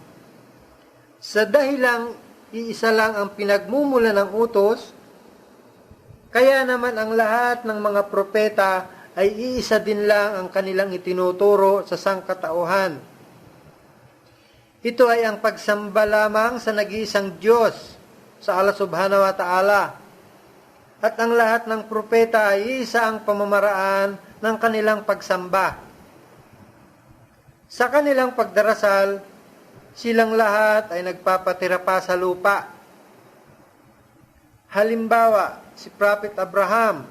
Sa dahilang iisa lang ang pinagmumula ng utos, kaya naman ang lahat ng mga propeta ay iisa din lang ang kanilang itinuturo sa sangkatauhan. Ito ay ang pagsamba lamang sa nag-iisang Diyos, sa Allah Subhanahu wa Ta'ala. At ang lahat ng propeta ay isa ang pamamaraan ng kanilang pagsamba. Sa kanilang pagdarasal, silang lahat ay nagpapatira pa sa lupa. Halimbawa, si Prophet Abraham,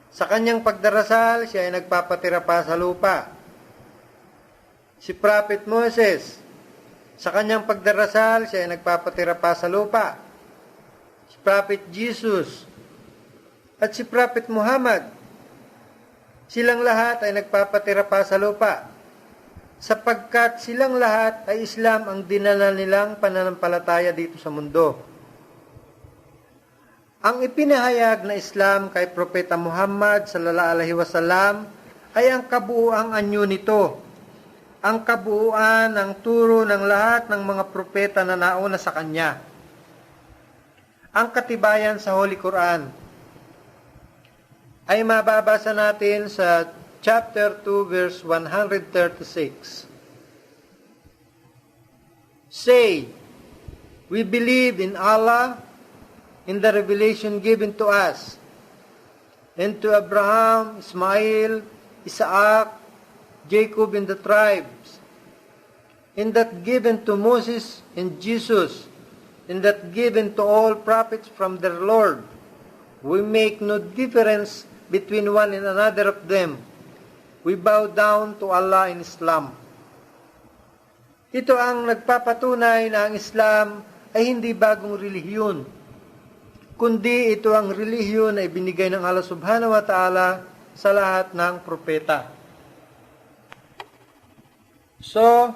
sa kanyang pagdarasal, siya ay nagpapatira pa sa lupa. Si Prophet Moses, sa kanyang pagdarasal, siya ay nagpapatira pa sa lupa. Si Prophet Jesus, at si Prophet Muhammad, silang lahat ay nagpapatira pa sa lupa, sapagkat silang lahat ay Islam ang dinala nilang pananampalataya dito sa mundo. Ang ipinahayag na Islam kay Propeta Muhammad sallallahu alaihi wasallam ay ang kabuuang anyo nito. ang kabuuan ng turo ng lahat ng mga propeta na nauna sa kanya. Ang katibayan sa Holy Quran ay mababasa natin sa chapter 2 verse 136. Say, we believe in Allah, in the revelation given to us, and to Abraham, Ismail, Isaac, Jacob and the tribes, and that given to Moses and Jesus, and that given to all prophets from their Lord. We make no difference between one and another of them. We bow down to Allah in Islam. Ito ang nagpapatunay na ang Islam ay hindi bagong relihiyon, kundi ito ang relihiyon na ibinigay ng Allah subhanahu wa ta'ala sa lahat ng propeta. So,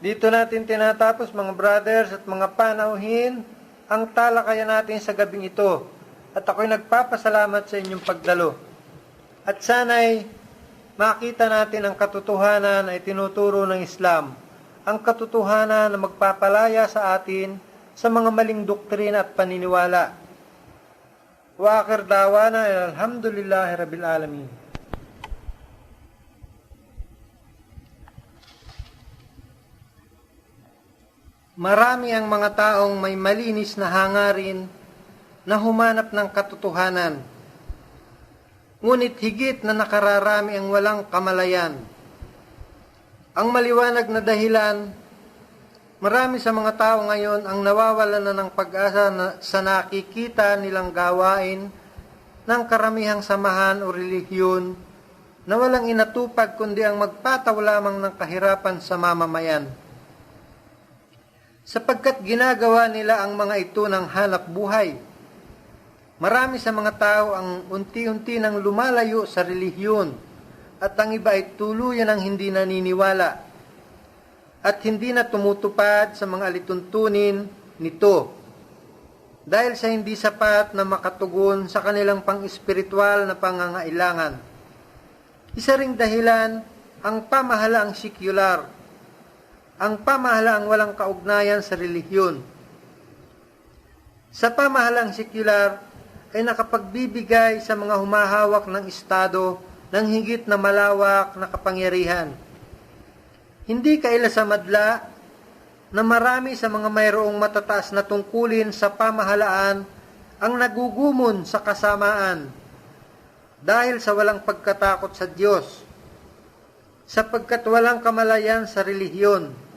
dito natin tinatapos mga brothers at mga panauhin ang talakayan natin sa gabing ito. At ako'y nagpapasalamat sa inyong pagdalo. At sana'y makita natin ang katotohanan ay tinuturo ng Islam. Ang katotohanan na magpapalaya sa atin sa mga maling doktrina at paniniwala. Wa akhir dawana alhamdulillahi rabbil alamin. Marami ang mga taong may malinis na hangarin na humanap ng katotohanan. Ngunit higit na nakararami ang walang kamalayan. Ang maliwanag na dahilan, marami sa mga tao ngayon ang nawawalan na ng pag-asa sa nakikita nilang gawain ng karamihang samahan o relihiyon na walang inatupag kundi ang magpataw lamang ng kahirapan sa mamamayan. Sapagkat ginagawa nila ang mga ito ng hanap buhay. Marami sa mga tao ang unti-unti nang lumalayo sa relihiyon at ang iba ay tuluyan ang hindi naniniwala at hindi na tumutupad sa mga alituntunin nito dahil sa hindi sapat na makatugon sa kanilang pang-espiritual na pangangailangan. Isa ring dahilan ang pamahalaang sekular, ang pamahalaang walang kaugnayan sa relihiyon. Sa pamahalaang sekular ay nakapagbibigay sa mga humahawak ng estado ng higit na malawak na kapangyarihan. Hindi kaila sa madla na marami sa mga mayroong matataas na tungkulin sa pamahalaan ang nagugumon sa kasamaan dahil sa walang pagkatakot sa Diyos, sapagkat walang kamalayan sa relihiyon.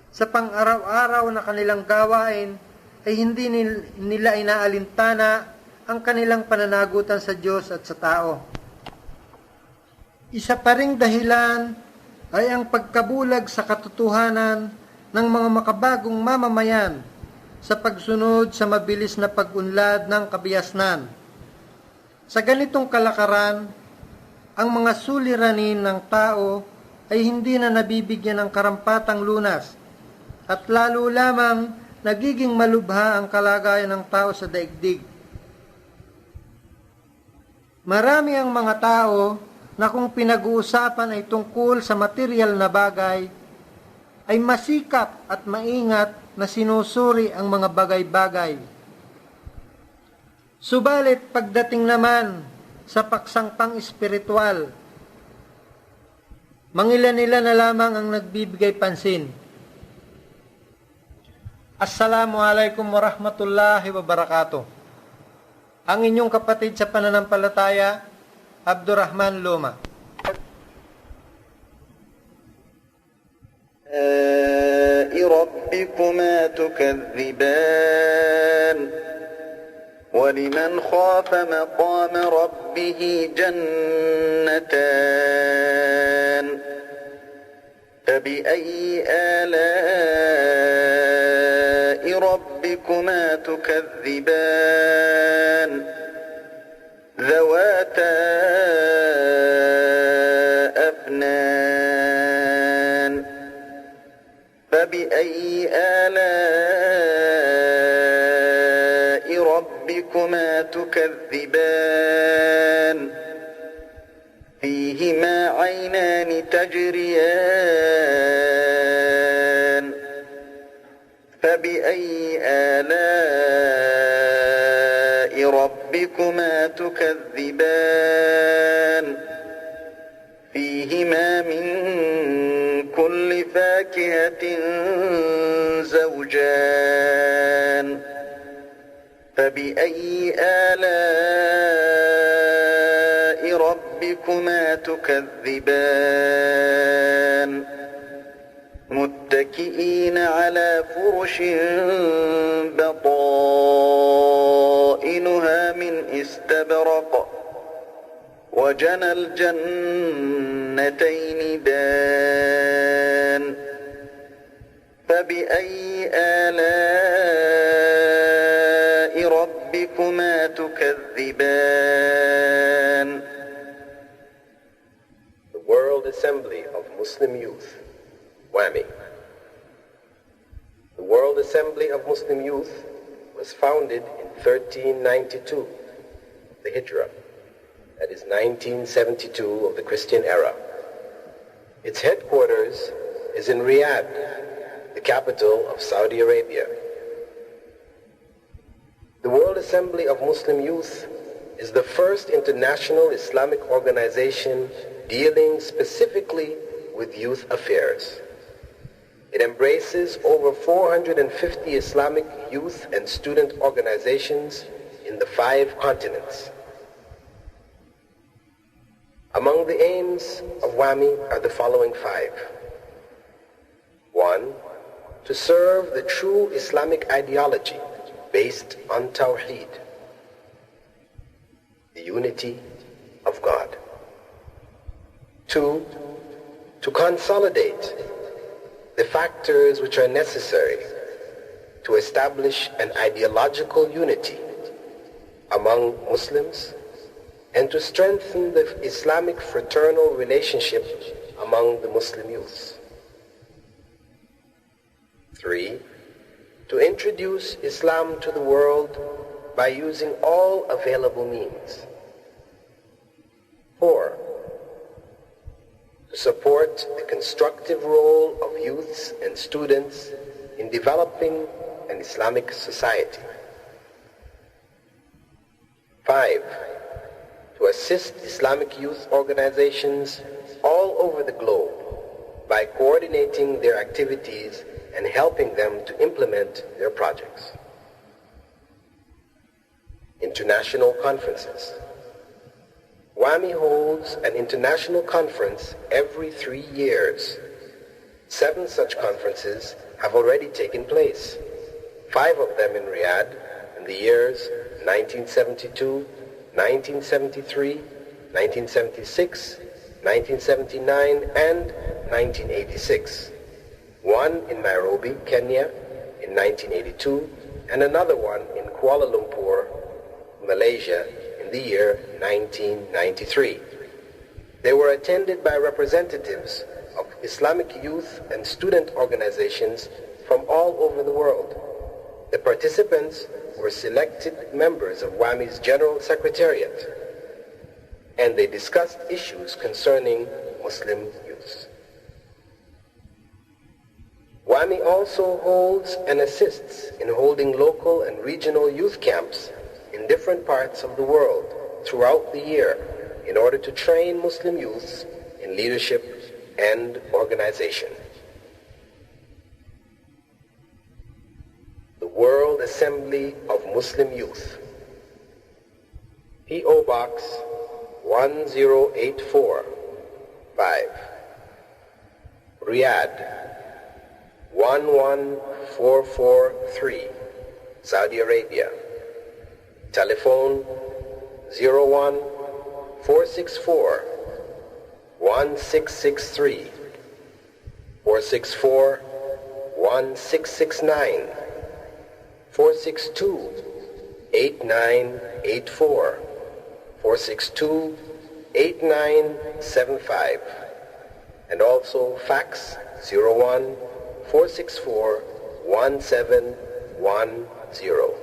Sa pang-araw-araw na kanilang gawain ay hindi nila inaalintana ang kanilang pananagutan sa Diyos at sa tao. Isa pa ring dahilan ay ang pagkabulag sa katotohanan ng mga makabagong mamamayan sa pagsunod sa mabilis na pag-unlad ng kabiasnan. Sa ganitong kalakaran, ang mga suliranin ng tao ay hindi na nabibigyan ng karampatang lunas at lalo lamang nagiging malubha ang kalagayan ng tao sa daigdig. Marami ang mga tao na kung pinag-uusapan ay tungkol sa material na bagay, ay masikap at maingat na sinusuri ang mga bagay-bagay. Subalit pagdating naman sa paksang pang-espiritual, mangilan-ilan na lamang ang nagbibigay pansin. Assalamualaikum warahmatullahi wabarakatuh. Ang inyong kapatid sa pananampalataya, Abdurrahman Loma. ربكما تكذبان ولمن خاف مقام ربه جنتان فبأي آلاء ربكما تكذبان ذواتا أفنان فبأي آلاء ربكما تكذبان فيهما عينان تجريان فبأي آلاء ربكما تكذبان فيهما من كل فاكهة زوجان فبأي آلاء ربكما تكذبان متكئين على فرش بطائنها من استبرق وجنى الجنتين دان فبأي آلاء ربكما تكذبان The World Assembly of Muslim Youth, WAMI. The World Assembly of Muslim Youth was founded in 1392, the Hijrah. That is 1972 of the Christian era. Its headquarters is in Riyadh, the capital of Saudi Arabia. The World Assembly of Muslim Youth is the first international Islamic organization dealing specifically with youth affairs. It embraces over 450 Islamic youth and student organizations in the 5 continents. Among the aims of WAMI are the following 5. 1. To serve the true Islamic ideology based on Tawheed, the unity of God. 2. To consolidate the factors which are necessary to establish an ideological unity among Muslims and to strengthen the Islamic fraternal relationship among the Muslim youths. 3. To introduce Islam to the world by using all available means. 4. To support the constructive role of youths and students in developing an Islamic society. 5. To assist Islamic youth organizations all over the globe by coordinating their activities and helping them to implement their projects. International conferences. WAMI holds an international conference every 3 years. 7 such conferences have already taken place. 5 of them in Riyadh in the years 1972, 1973, 1976, 1979, and 1986. 1 in Nairobi, Kenya in 1982, and another one in Kuala Lumpur, Malaysia in the year 1993. They were attended by representatives of Islamic youth and student organizations from all over the world. The participants were selected members of WAMI's General Secretariat, and they discussed issues concerning Muslim youth. WAMI also holds and assists in holding local and regional youth camps in different parts of the world throughout the year in order to train Muslim youths in leadership and organization. The World Assembly of Muslim Youth, P.O. Box 1084, 5, Riyadh 11443, Saudi Arabia. Telephone 01-464-1663, 464-1669, 462-8984, 462-8975, and also fax 01-464-1710.